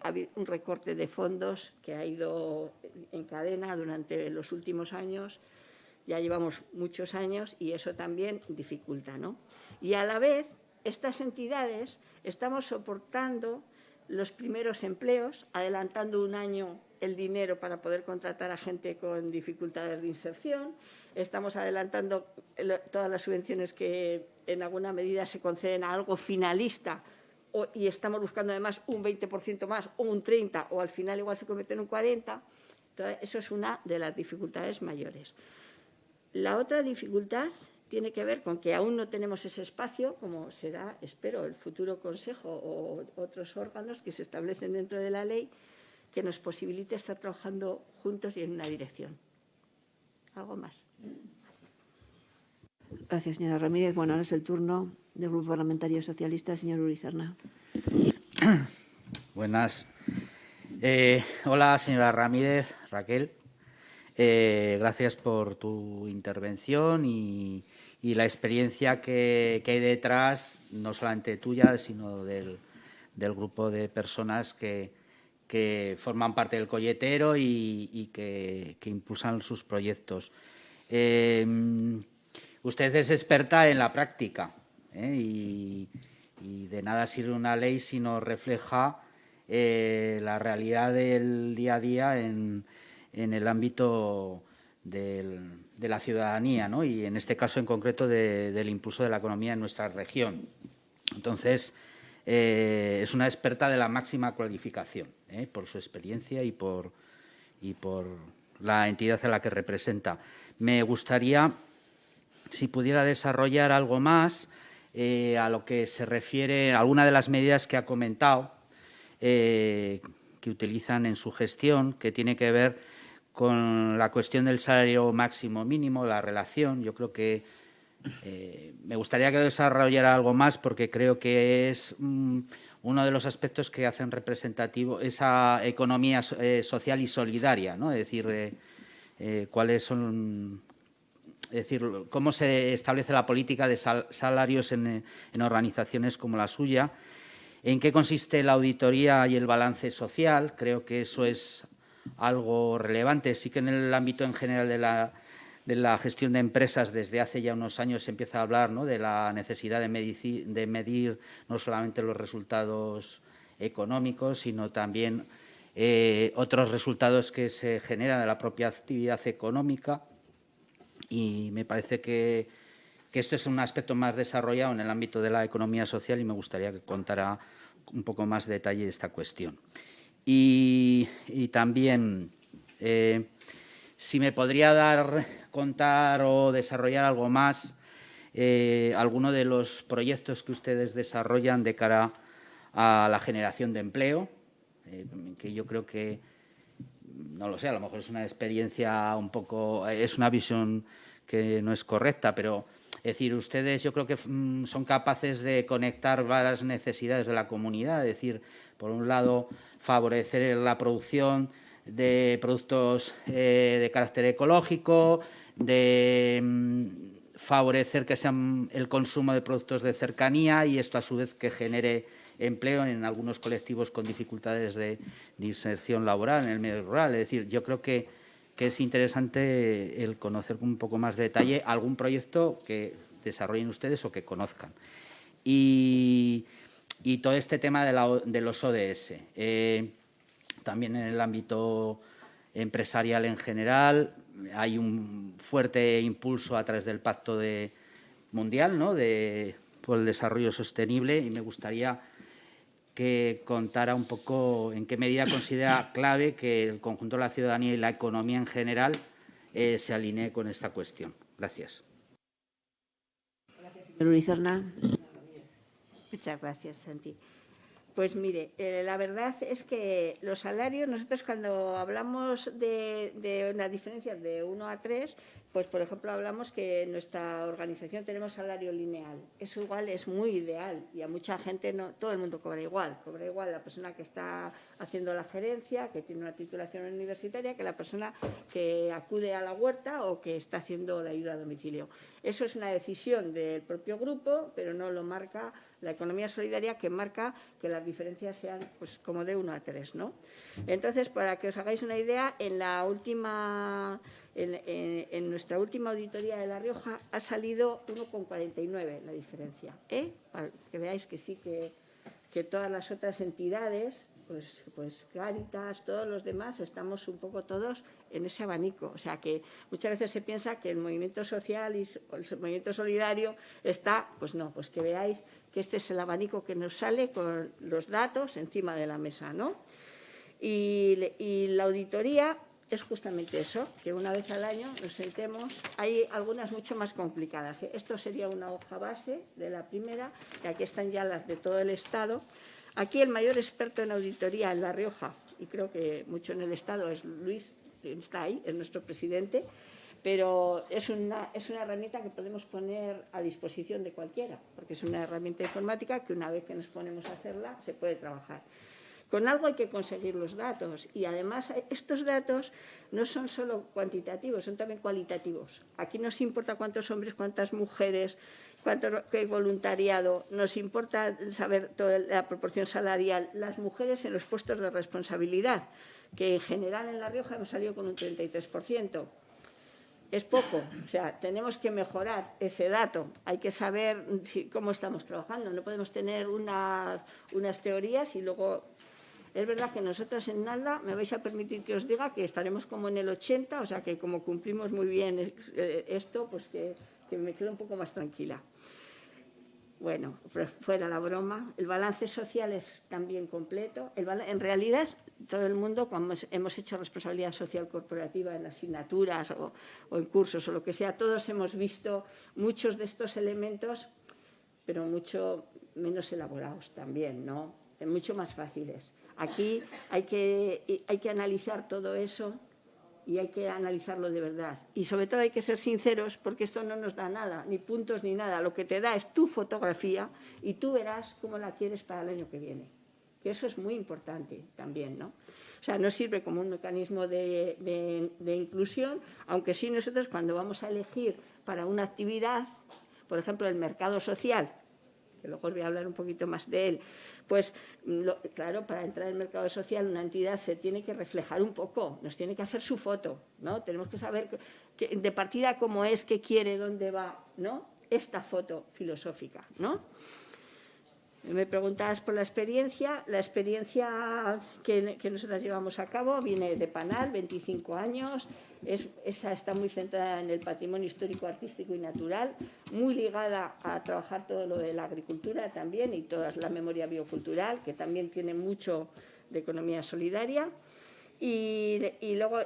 habido un recorte de fondos que ha ido en cadena durante los últimos años, ya llevamos muchos años, y eso también dificulta, ¿no? Y a la vez, estas entidades estamos soportando los primeros empleos, adelantando un año el dinero para poder contratar a gente con dificultades de inserción, estamos adelantando todas las subvenciones que en alguna medida se conceden a algo finalista y estamos buscando además un 20% más o un 30% o al final igual se convierte en un 40%. Entonces, eso es una de las dificultades mayores. La otra dificultad tiene que ver con que aún no tenemos ese espacio, como será, espero, el futuro Consejo o otros órganos que se establecen dentro de la ley, que nos posibilite estar trabajando juntos y en una dirección. ¿Algo más? Gracias, señora Ramírez. Bueno, ahora es el turno del Grupo Parlamentario Socialista, señor Urizarna. Buenas. Hola, señora Ramírez, Raquel. Gracias por tu intervención y la experiencia que hay detrás, no solamente tuya, sino del grupo de personas que forman parte del colletero y que impulsan sus proyectos. Usted es experta en la práctica y de nada sirve una ley si no refleja la realidad del día a día en el ámbito de la ciudadanía, ¿no? Y en este caso en concreto del impulso de la economía en nuestra región. Entonces, es una experta de la máxima cualificación, por su experiencia y por la entidad a la que representa. Me gustaría, si pudiera desarrollar algo más a lo que se refiere a alguna de las medidas que ha comentado, que utilizan en su gestión, que tiene que ver con la cuestión del salario máximo mínimo, la relación. Yo creo que me gustaría que desarrollara algo más porque creo que es uno de los aspectos que hacen representativo esa economía social y solidaria, ¿no? Es decir, cuáles son, es decir, cómo se establece la política de salarios en organizaciones como la suya, en qué consiste la auditoría y el balance social. Creo que eso es algo relevante. Sí que en el ámbito en general de la gestión de empresas desde hace ya unos años se empieza a hablar, ¿no?, de la necesidad de medir no solamente los resultados económicos, sino también otros resultados que se generan de la propia actividad económica. Y me parece que esto es un aspecto más desarrollado en el ámbito de la economía social y me gustaría que contara un poco más de detalle de esta cuestión. Y también, si me podría contar o desarrollar algo más, alguno de los proyectos que ustedes desarrollan de cara a la generación de empleo, que yo creo que, no lo sé, a lo mejor es una experiencia un poco, es una visión que no es correcta, pero es decir, ustedes yo creo que son capaces de conectar varias necesidades de la comunidad, es decir, por un lado, favorecer la producción de productos de carácter ecológico, de favorecer que sean el consumo de productos de cercanía y esto a su vez que genere empleo en algunos colectivos con dificultades de inserción laboral en el medio rural. Es decir, yo creo que es interesante el conocer con un poco más de detalle algún proyecto que desarrollen ustedes o que conozcan. Y todo este tema de los ODS, también en el ámbito empresarial en general, hay un fuerte impulso a través del Pacto Mundial, ¿no?, por el desarrollo sostenible, y me gustaría que contara un poco en qué medida considera clave que el conjunto de la ciudadanía y la economía en general se alinee con esta cuestión. Gracias. Gracias, señor Urizarna. Muchas gracias, Santi. Pues mire, la verdad es que los salarios, nosotros cuando hablamos de unas diferencias de 1 a 3, pues por ejemplo hablamos que en nuestra organización tenemos salario lineal. Eso igual es muy ideal y a mucha gente no, todo el mundo cobra igual la persona que está haciendo la gerencia, que tiene una titulación universitaria, que la persona que acude a la huerta o que está haciendo la ayuda a domicilio. Eso es una decisión del propio grupo, pero no lo marca la economía solidaria, que marca que las diferencias sean pues como de 1 a 3, ¿no? Entonces, para que os hagáis una idea, en nuestra última auditoría de La Rioja ha salido 1,49 la diferencia, para que veáis que sí que todas las otras entidades, pues Cáritas, todos los demás, estamos un poco todos en ese abanico. O sea, que muchas veces se piensa que el movimiento social y el movimiento solidario está, pues no, pues que veáis que este es el abanico que nos sale con los datos encima de la mesa, ¿no? Y la auditoría es justamente eso, que una vez al año nos sentemos. Hay algunas mucho más complicadas. Esto sería una hoja base de la primera, y aquí están ya las de todo el Estado. Aquí el mayor experto en auditoría en La Rioja, y creo que mucho en el Estado, es Luis, que está ahí, es nuestro presidente, pero es una herramienta que podemos poner a disposición de cualquiera, porque es una herramienta informática que una vez que nos ponemos a hacerla se puede trabajar. Con algo hay que conseguir los datos y además estos datos no son solo cuantitativos, son también cualitativos. Aquí nos importa cuántos hombres, cuántas mujeres, qué voluntariado, nos importa saber toda la proporción salarial, las mujeres en los puestos de responsabilidad, que en general en La Rioja hemos salido con un 33%. Es poco, o sea, tenemos que mejorar ese dato. Hay que saber cómo estamos trabajando. No podemos tener unas teorías y luego... Es verdad que nosotros en Nalda, me vais a permitir que os diga que estaremos como en el 80, o sea, que como cumplimos muy bien esto, pues que me quedo un poco más tranquila. Bueno, fuera la broma, el balance social es también completo. En realidad, todo el mundo, cuando hemos hecho responsabilidad social corporativa en asignaturas o en cursos o lo que sea, todos hemos visto muchos de estos elementos, pero mucho menos elaborados también, ¿no? Mucho más fáciles. Aquí hay que analizar todo eso y hay que analizarlo de verdad. Y sobre todo hay que ser sinceros porque esto no nos da nada, ni puntos ni nada. Lo que te da es tu fotografía y tú verás cómo la quieres para el año que viene. Que eso es muy importante también, ¿no? O sea, no sirve como un mecanismo de inclusión, aunque sí nosotros cuando vamos a elegir para una actividad, por ejemplo, el mercado social, que luego os voy a hablar un poquito más de él, pues claro, para entrar en el mercado social una entidad se tiene que reflejar un poco, nos tiene que hacer su foto, ¿no? Tenemos que saber de partida cómo es, qué quiere, dónde va, ¿no? Esta foto filosófica, ¿no? Me preguntabas por la experiencia. La experiencia que nosotros llevamos a cabo viene de Panal, 25 años. Esta está muy centrada en el patrimonio histórico, artístico y natural, muy ligada a trabajar todo lo de la agricultura también y toda la memoria biocultural, que también tiene mucho de economía solidaria. Y luego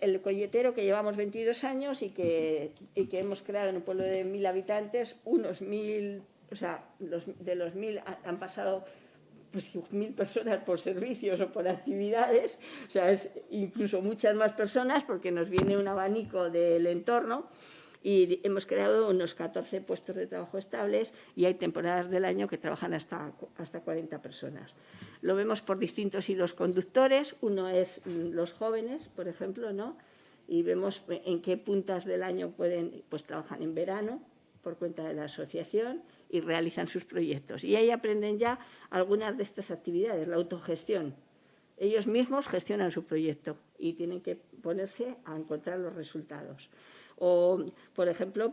el colletero, que llevamos 22 años y que hemos creado en un pueblo de 1.000 habitantes, unos 1.000, o sea, de los 1.000 han pasado pues 1.000 personas por servicios o por actividades, o sea, es incluso muchas más personas porque nos viene un abanico del entorno. Y hemos creado unos 14 puestos de trabajo estables y hay temporadas del año que trabajan hasta 40 personas. Lo vemos por distintos hilos conductores. Uno es los jóvenes, por ejemplo, ¿no? Y vemos en qué puntas del año pues trabajan en verano por cuenta de la asociación y realizan sus proyectos. Y ahí aprenden ya algunas de estas actividades, la autogestión. Ellos mismos gestionan su proyecto y tienen que ponerse a encontrar los resultados. O, por ejemplo,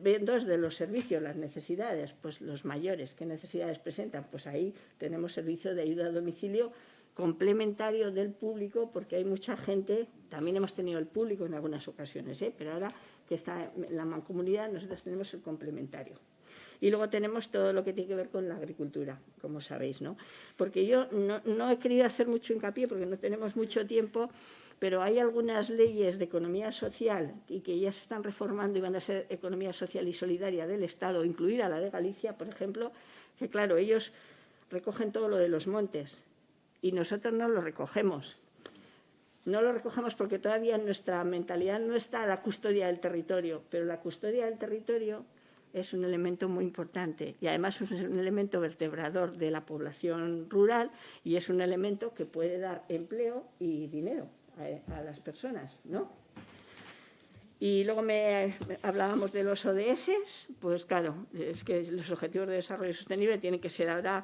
viendo desde los servicios, las necesidades, pues los mayores, ¿qué necesidades presentan? Pues ahí tenemos servicio de ayuda a domicilio complementario del público, porque hay mucha gente, también hemos tenido el público en algunas ocasiones, pero ahora que está en la mancomunidad nosotros tenemos el complementario. Y luego tenemos todo lo que tiene que ver con la agricultura, como sabéis, ¿no? Porque yo no he querido hacer mucho hincapié porque no tenemos mucho tiempo, pero hay algunas leyes de economía social y que ya se están reformando y van a ser economía social y solidaria del Estado, incluida la de Galicia, por ejemplo, que claro, ellos recogen todo lo de los montes y nosotros no lo recogemos. No lo recogemos porque todavía en nuestra mentalidad no está la custodia del territorio, pero la custodia del territorio es un elemento muy importante y además es un elemento vertebrador de la población rural y es un elemento que puede dar empleo y dinero a las personas, ¿no? Y luego hablábamos de los ODS, pues claro, es que los Objetivos de Desarrollo Sostenible tienen que ser ahora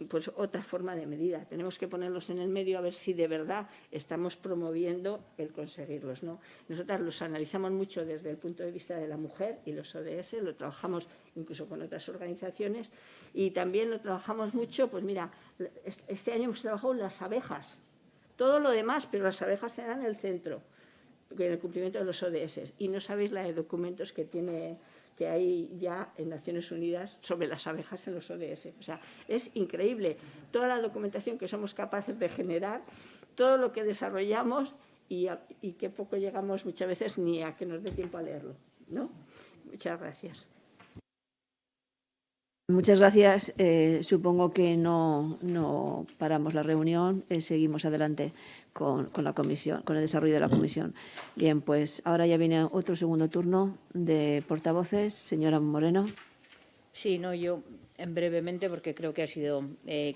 pues otra forma de medida. Tenemos que ponerlos en el medio a ver si de verdad estamos promoviendo el conseguirlos, ¿no? Nosotras los analizamos mucho desde el punto de vista de la mujer y los ODS, lo trabajamos incluso con otras organizaciones y también lo trabajamos mucho, pues mira, este año hemos trabajado en las abejas, todo lo demás, pero las abejas serán en el centro, en el cumplimiento de los ODS. Y no sabéis la de documentos que hay ya en Naciones Unidas sobre las abejas en los ODS. O sea, es increíble toda la documentación que somos capaces de generar, todo lo que desarrollamos y qué poco llegamos muchas veces ni a que nos dé tiempo a leerlo, ¿no? Muchas gracias. Muchas gracias. Supongo que no paramos la reunión, seguimos adelante con la comisión, con el desarrollo de la comisión. Bien, pues ahora ya viene otro segundo turno de portavoces. Señora Moreno. Sí, no, yo brevemente, porque creo que ha sido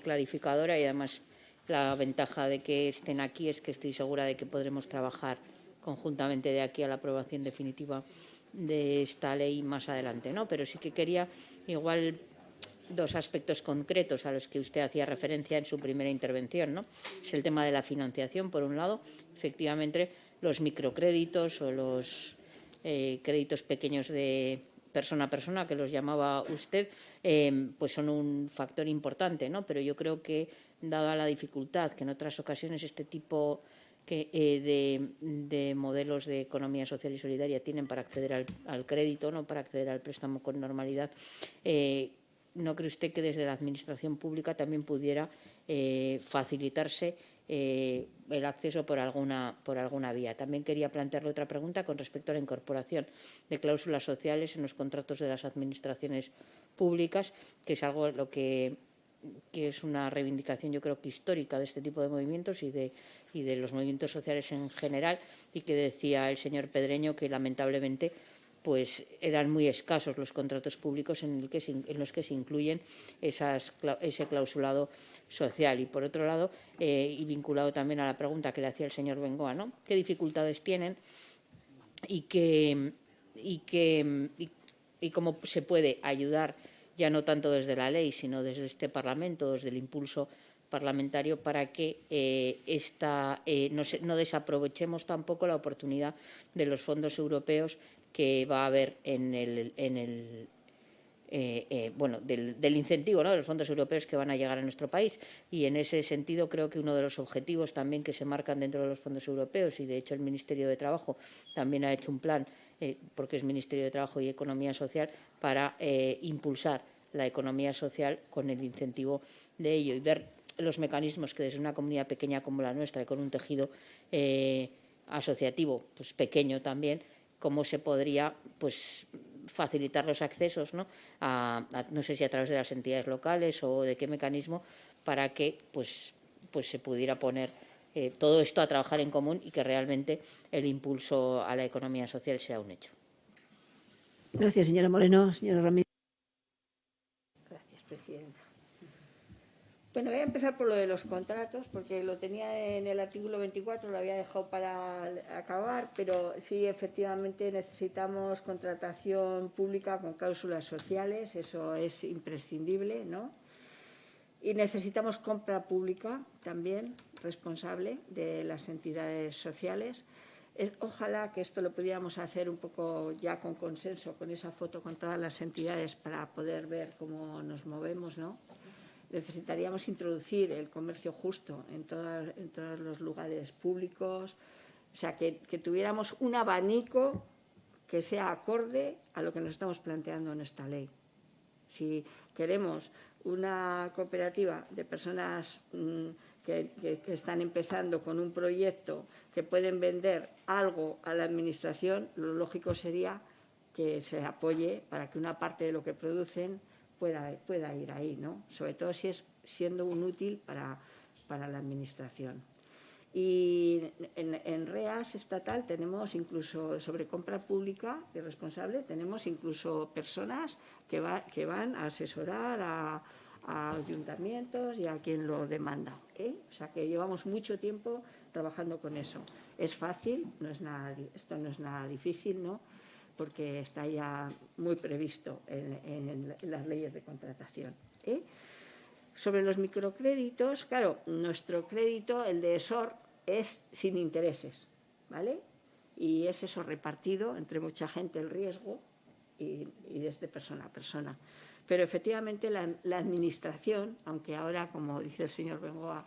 clarificadora y además la ventaja de que estén aquí es que estoy segura de que podremos trabajar conjuntamente de aquí a la aprobación definitiva de esta ley más adelante, ¿no? Pero sí que quería igual dos aspectos concretos a los que usted hacía referencia en su primera intervención, ¿no? Es el tema de la financiación, por un lado, efectivamente los microcréditos o los créditos pequeños de persona a persona, que los llamaba usted, pues son un factor importante, ¿no? Pero yo creo que, dada la dificultad que en otras ocasiones este tipo de modelos de economía social y solidaria tienen para acceder al crédito, no para acceder al préstamo con normalidad, ¿no cree usted que desde la Administración pública también pudiera facilitarse el acceso por alguna vía? También quería plantearle otra pregunta con respecto a la incorporación de cláusulas sociales en los contratos de las administraciones públicas, que es algo que es una reivindicación, yo creo que histórica de este tipo de movimientos y de los movimientos sociales en general, y que decía el señor Pedreño que lamentablemente pues eran muy escasos los contratos públicos en los que se incluyen ese clausulado social. Y, por otro lado, y vinculado también a la pregunta que le hacía el señor Bengoa, ¿no? ¿Qué dificultades tienen y cómo se puede ayudar, ya no tanto desde la ley, sino desde este Parlamento, desde el impulso parlamentario, para que no desaprovechemos tampoco la oportunidad de los fondos europeos que va a haber en del incentivo, ¿no?, de los fondos europeos que van a llegar a nuestro país. Y en ese sentido creo que uno de los objetivos también que se marcan dentro de los fondos europeos, y de hecho el Ministerio de Trabajo también ha hecho un plan, porque es Ministerio de Trabajo y Economía Social, para impulsar la economía social con el incentivo de ello y ver los mecanismos que desde una comunidad pequeña como la nuestra y con un tejido asociativo pues pequeño también, cómo se podría pues facilitar los accesos, ¿no? No sé si a través de las entidades locales o de qué mecanismo, para que pues se pudiera poner todo esto a trabajar en común y que realmente el impulso a la economía social sea un hecho. Gracias, señora Moreno. Señora Ramírez. Gracias, presidenta. Bueno, voy a empezar por lo de los contratos, porque lo tenía en el artículo 24, lo había dejado para acabar, pero sí, efectivamente, necesitamos contratación pública con cláusulas sociales, eso es imprescindible, ¿no? Y necesitamos compra pública también, responsable de las entidades sociales. Ojalá que esto lo pudiéramos hacer un poco ya con consenso, con esa foto con todas las entidades para poder ver cómo nos movemos, ¿no? Necesitaríamos introducir el comercio justo en todos los lugares públicos, o sea, que tuviéramos un abanico que sea acorde a lo que nos estamos planteando en esta ley. Si queremos una cooperativa de personas que están empezando con un proyecto que pueden vender algo a la Administración, lo lógico sería que se apoye para que una parte de lo que producen pueda ir ahí, ¿no? Sobre todo si es siendo un útil para la Administración. Y en REAS estatal tenemos incluso, sobre compra pública y responsable, tenemos incluso personas que van a asesorar a ayuntamientos y a quien lo demanda, ¿eh? O sea que llevamos mucho tiempo trabajando con eso. Es fácil, esto no es nada difícil, ¿no?, porque está ya muy previsto en las leyes de contratación, ¿eh? Sobre los microcréditos, claro, nuestro crédito, el de ESOR, es sin intereses, ¿vale? Y es eso repartido entre mucha gente el riesgo y es de persona a persona. Pero efectivamente la Administración, aunque ahora, como dice el señor Bengoa,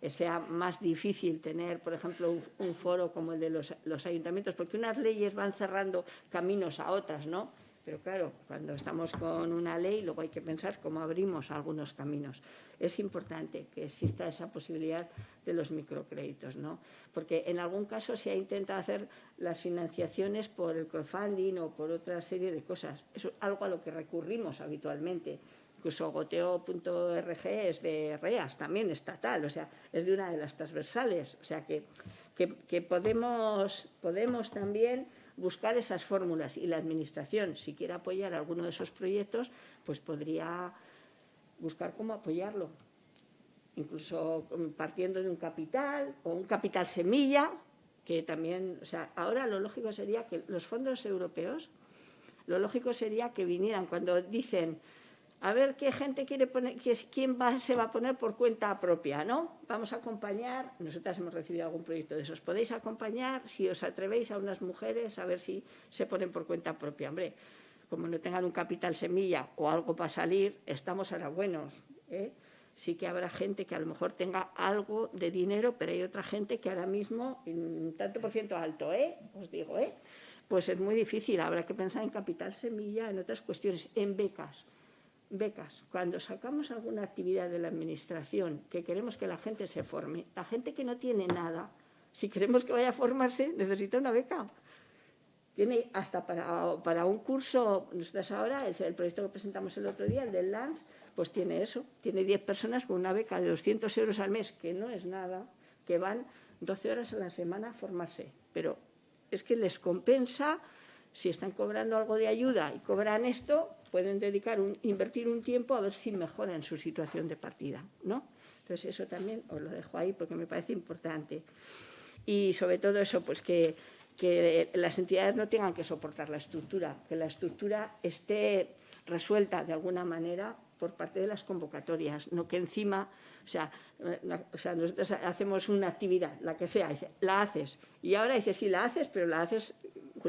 sea más difícil tener, por ejemplo, un foro como el de los ayuntamientos, porque unas leyes van cerrando caminos a otras, ¿no? Pero claro, cuando estamos con una ley, luego hay que pensar cómo abrimos algunos caminos. Es importante que exista esa posibilidad de los microcréditos, ¿no? Porque en algún caso se ha intentado hacer las financiaciones por el crowdfunding o por otra serie de cosas. Eso es algo a lo que recurrimos habitualmente. Incluso goteo.org es de REAS, también estatal, o sea, es de una de las transversales. O sea, que podemos también buscar esas fórmulas, y la Administración, si quiere apoyar alguno de esos proyectos, pues podría buscar cómo apoyarlo, incluso partiendo de un capital o un capital semilla, que también, o sea, ahora lo lógico sería que los fondos europeos, lo lógico sería que vinieran cuando dicen, a ver qué gente quiere poner, quién se va a poner por cuenta propia, ¿no? Vamos a acompañar, nosotras hemos recibido algún proyecto de esos, podéis acompañar, si os atrevéis, a unas mujeres a ver si se ponen por cuenta propia. Hombre, como no tengan un capital semilla o algo para salir, estamos ahora buenos, ¿eh? Sí que habrá gente que a lo mejor tenga algo de dinero, pero hay otra gente que ahora mismo, un tanto por ciento alto, os digo, pues es muy difícil, habrá que pensar en capital semilla, en otras cuestiones, en becas. Becas. Cuando sacamos alguna actividad de la Administración que queremos que la gente se forme, la gente que no tiene nada, si queremos que vaya a formarse, necesita una beca. Tiene hasta para un curso, nosotros ahora, el proyecto que presentamos el otro día, el del LANS, pues tiene eso, tiene 10 personas con una beca de 200 euros al mes, que no es nada, que van 12 horas a la semana a formarse. Pero es que les compensa. Si están cobrando algo de ayuda y cobran esto, pueden invertir un tiempo a ver si mejoran su situación de partida, ¿no? Entonces, eso también os lo dejo ahí porque me parece importante. Y sobre todo eso, pues que las entidades no tengan que soportar la estructura, que la estructura esté resuelta de alguna manera por parte de las convocatorias, no que encima, o sea, nosotros hacemos una actividad, la que sea, la haces, y ahora dices, sí, la haces, pero la haces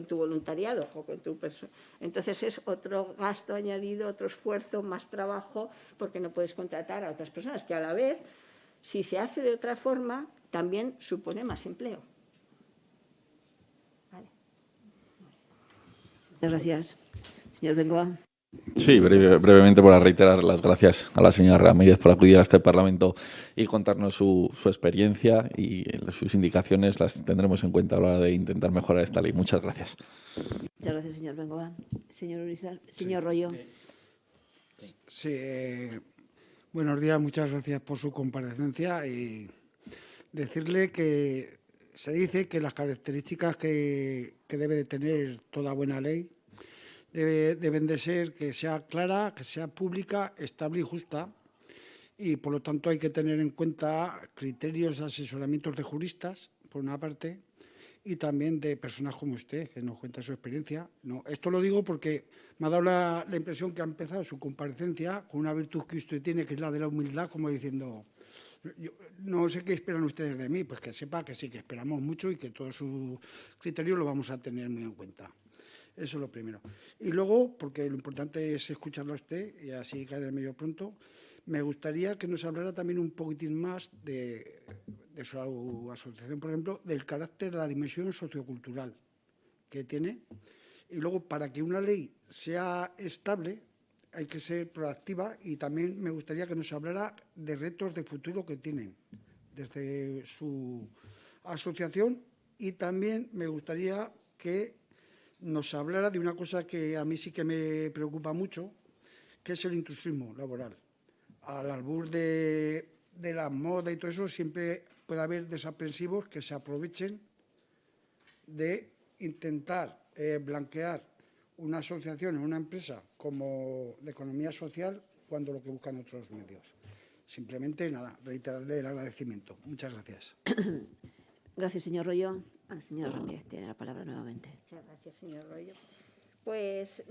tu voluntariado o con tu persona. Entonces es otro gasto añadido, otro esfuerzo, más trabajo, porque no puedes contratar a otras personas, que a la vez, si se hace de otra forma, también supone más empleo. Vale. Muchas gracias. Señor Bengoa. Sí, brevemente para reiterar las gracias a la señora Ramírez por acudir a este Parlamento y contarnos su experiencia, y sus indicaciones las tendremos en cuenta a la hora de intentar mejorar esta ley. Muchas gracias. Muchas gracias, señor Bengoa. Señor Urizar. Señor Royo. Sí, buenos días, muchas gracias por su comparecencia y decirle que se dice que las características que debe de tener toda buena ley deben de ser que sea clara, que sea pública, estable y justa, y por lo tanto hay que tener en cuenta criterios, asesoramientos de juristas, por una parte, y también de personas como usted, que nos cuenta su experiencia. No, esto lo digo porque me ha dado la impresión que ha empezado su comparecencia con una virtud que usted tiene, que es la de la humildad, como diciendo, yo no sé qué esperan ustedes de mí, pues que sepa que sí, que esperamos mucho y que todo su criterio lo vamos a tener muy en cuenta. Eso es lo primero. Y luego, porque lo importante es escucharlo a usted y así caer en medio pronto, me gustaría que nos hablara también un poquitín más de su asociación, por ejemplo, del carácter, la dimensión sociocultural que tiene. Y luego, para que una ley sea estable, hay que ser proactiva, y también me gustaría que nos hablara de retos de futuro que tienen desde su asociación, y también me gustaría que nos hablara de una cosa que a mí sí que me preocupa mucho, que es el intrusismo laboral. Al albur de la moda y todo eso, siempre puede haber desaprensivos que se aprovechen de intentar blanquear una asociación o una empresa como de economía social cuando lo que buscan otros medios. Simplemente, nada, reiterarle el agradecimiento. Muchas gracias. Gracias, señor Royo. Señora Ramírez tiene la palabra nuevamente. Muchas gracias, señor Royo. Pues,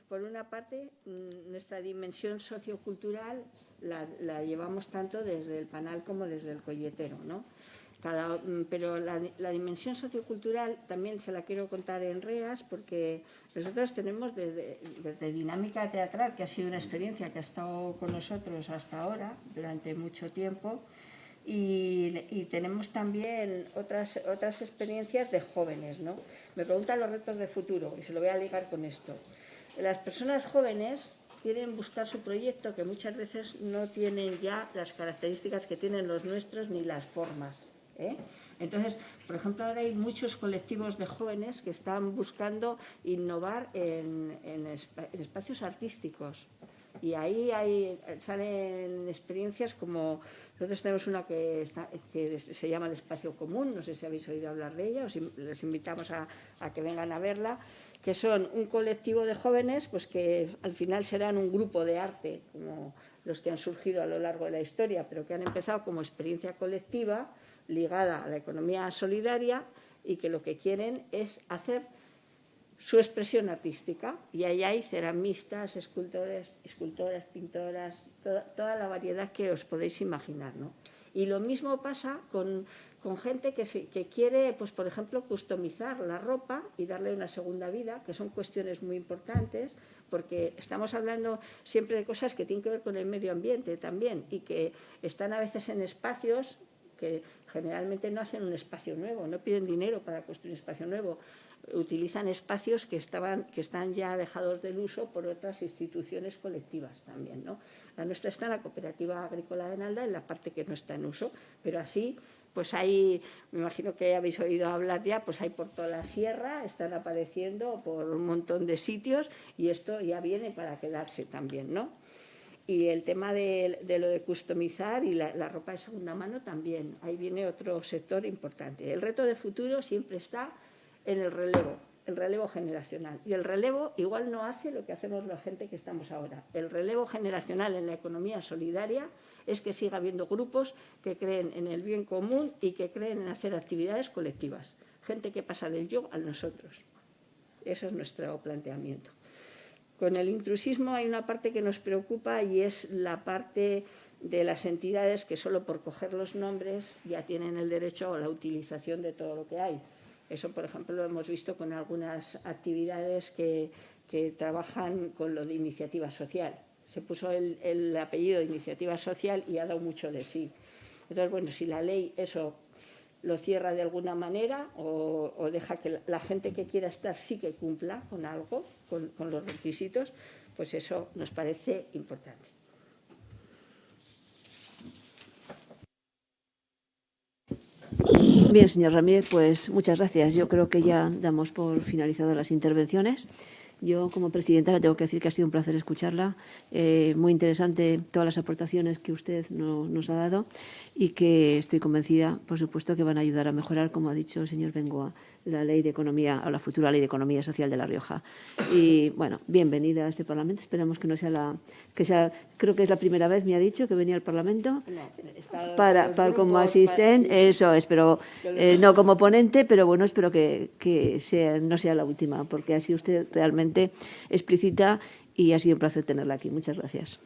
por una parte, nuestra dimensión sociocultural la llevamos tanto desde el Panal como desde el Colletero, ¿no? Pero la dimensión sociocultural también se la quiero contar en REAS, porque nosotros tenemos desde Dinámica Teatral, que ha sido una experiencia que ha estado con nosotros hasta ahora, durante mucho tiempo, y tenemos también otras experiencias de jóvenes, ¿no? Me preguntan los retos de futuro, y se lo voy a ligar con esto. Las personas jóvenes quieren buscar su proyecto, que muchas veces no tienen ya las características que tienen los nuestros ni las formas, ¿eh? Entonces, por ejemplo, ahora hay muchos colectivos de jóvenes que están buscando innovar en espacios artísticos, y ahí salen experiencias como... Nosotros tenemos una que se llama el Espacio Común, no sé si habéis oído hablar de ella, les invitamos a que vengan a verla, que son un colectivo de jóvenes pues que al final serán un grupo de arte, como los que han surgido a lo largo de la historia, pero que han empezado como experiencia colectiva ligada a la economía solidaria, y que lo que quieren es hacer su expresión artística, y ahí hay ceramistas, escultoras, pintoras, toda la variedad que os podéis imaginar, ¿no? Y lo mismo pasa con gente que quiere, pues por ejemplo, customizar la ropa y darle una segunda vida, que son cuestiones muy importantes, porque estamos hablando siempre de cosas que tienen que ver con el medio ambiente también, y que están a veces en espacios que generalmente no hacen un espacio nuevo, no piden dinero para construir un espacio nuevo, utilizan espacios que están ya dejados del uso por otras instituciones colectivas también, ¿no? La nuestra está en la Cooperativa Agrícola de Nalda, en la parte que no está en uso, pero así, pues hay, me imagino que habéis oído hablar ya, pues hay por toda la sierra, están apareciendo por un montón de sitios, y esto ya viene para quedarse también, ¿no? Y el tema de lo de customizar y la ropa de segunda mano también, ahí viene otro sector importante. El reto de futuro siempre está en el relevo generacional. Y el relevo igual no hace lo que hacemos la gente que estamos ahora. El relevo generacional en la economía solidaria es que siga habiendo grupos que creen en el bien común y que creen en hacer actividades colectivas. Gente que pasa del yo al nosotros. Ese es nuestro planteamiento. Con el intrusismo hay una parte que nos preocupa, y es la parte de las entidades que solo por coger los nombres ya tienen el derecho a la utilización de todo lo que hay. Eso, por ejemplo, lo hemos visto con algunas actividades que trabajan con lo de iniciativa social. Se puso el apellido de iniciativa social y ha dado mucho de sí. Entonces, bueno, si la ley eso lo cierra de alguna manera o deja que la gente que quiera estar sí que cumpla con algo, con los requisitos, pues eso nos parece importante. Bien, señor Ramírez, pues muchas gracias. Yo creo que ya damos por finalizadas las intervenciones. Yo, como presidenta, le tengo que decir que ha sido un placer escucharla. Muy interesante todas las aportaciones que usted nos ha dado y que estoy convencida, por supuesto, que van a ayudar a mejorar, como ha dicho el señor Bengoa, la ley de economía o la futura ley de economía social de La Rioja. Y, bueno, bienvenida a este Parlamento. Esperamos que no sea creo que es la primera vez, me ha dicho, que venía al Parlamento para como asistente. Eso, espero, no como ponente, pero bueno, espero que no sea la última, porque así usted realmente explícita y ha sido un placer tenerla aquí. Muchas gracias.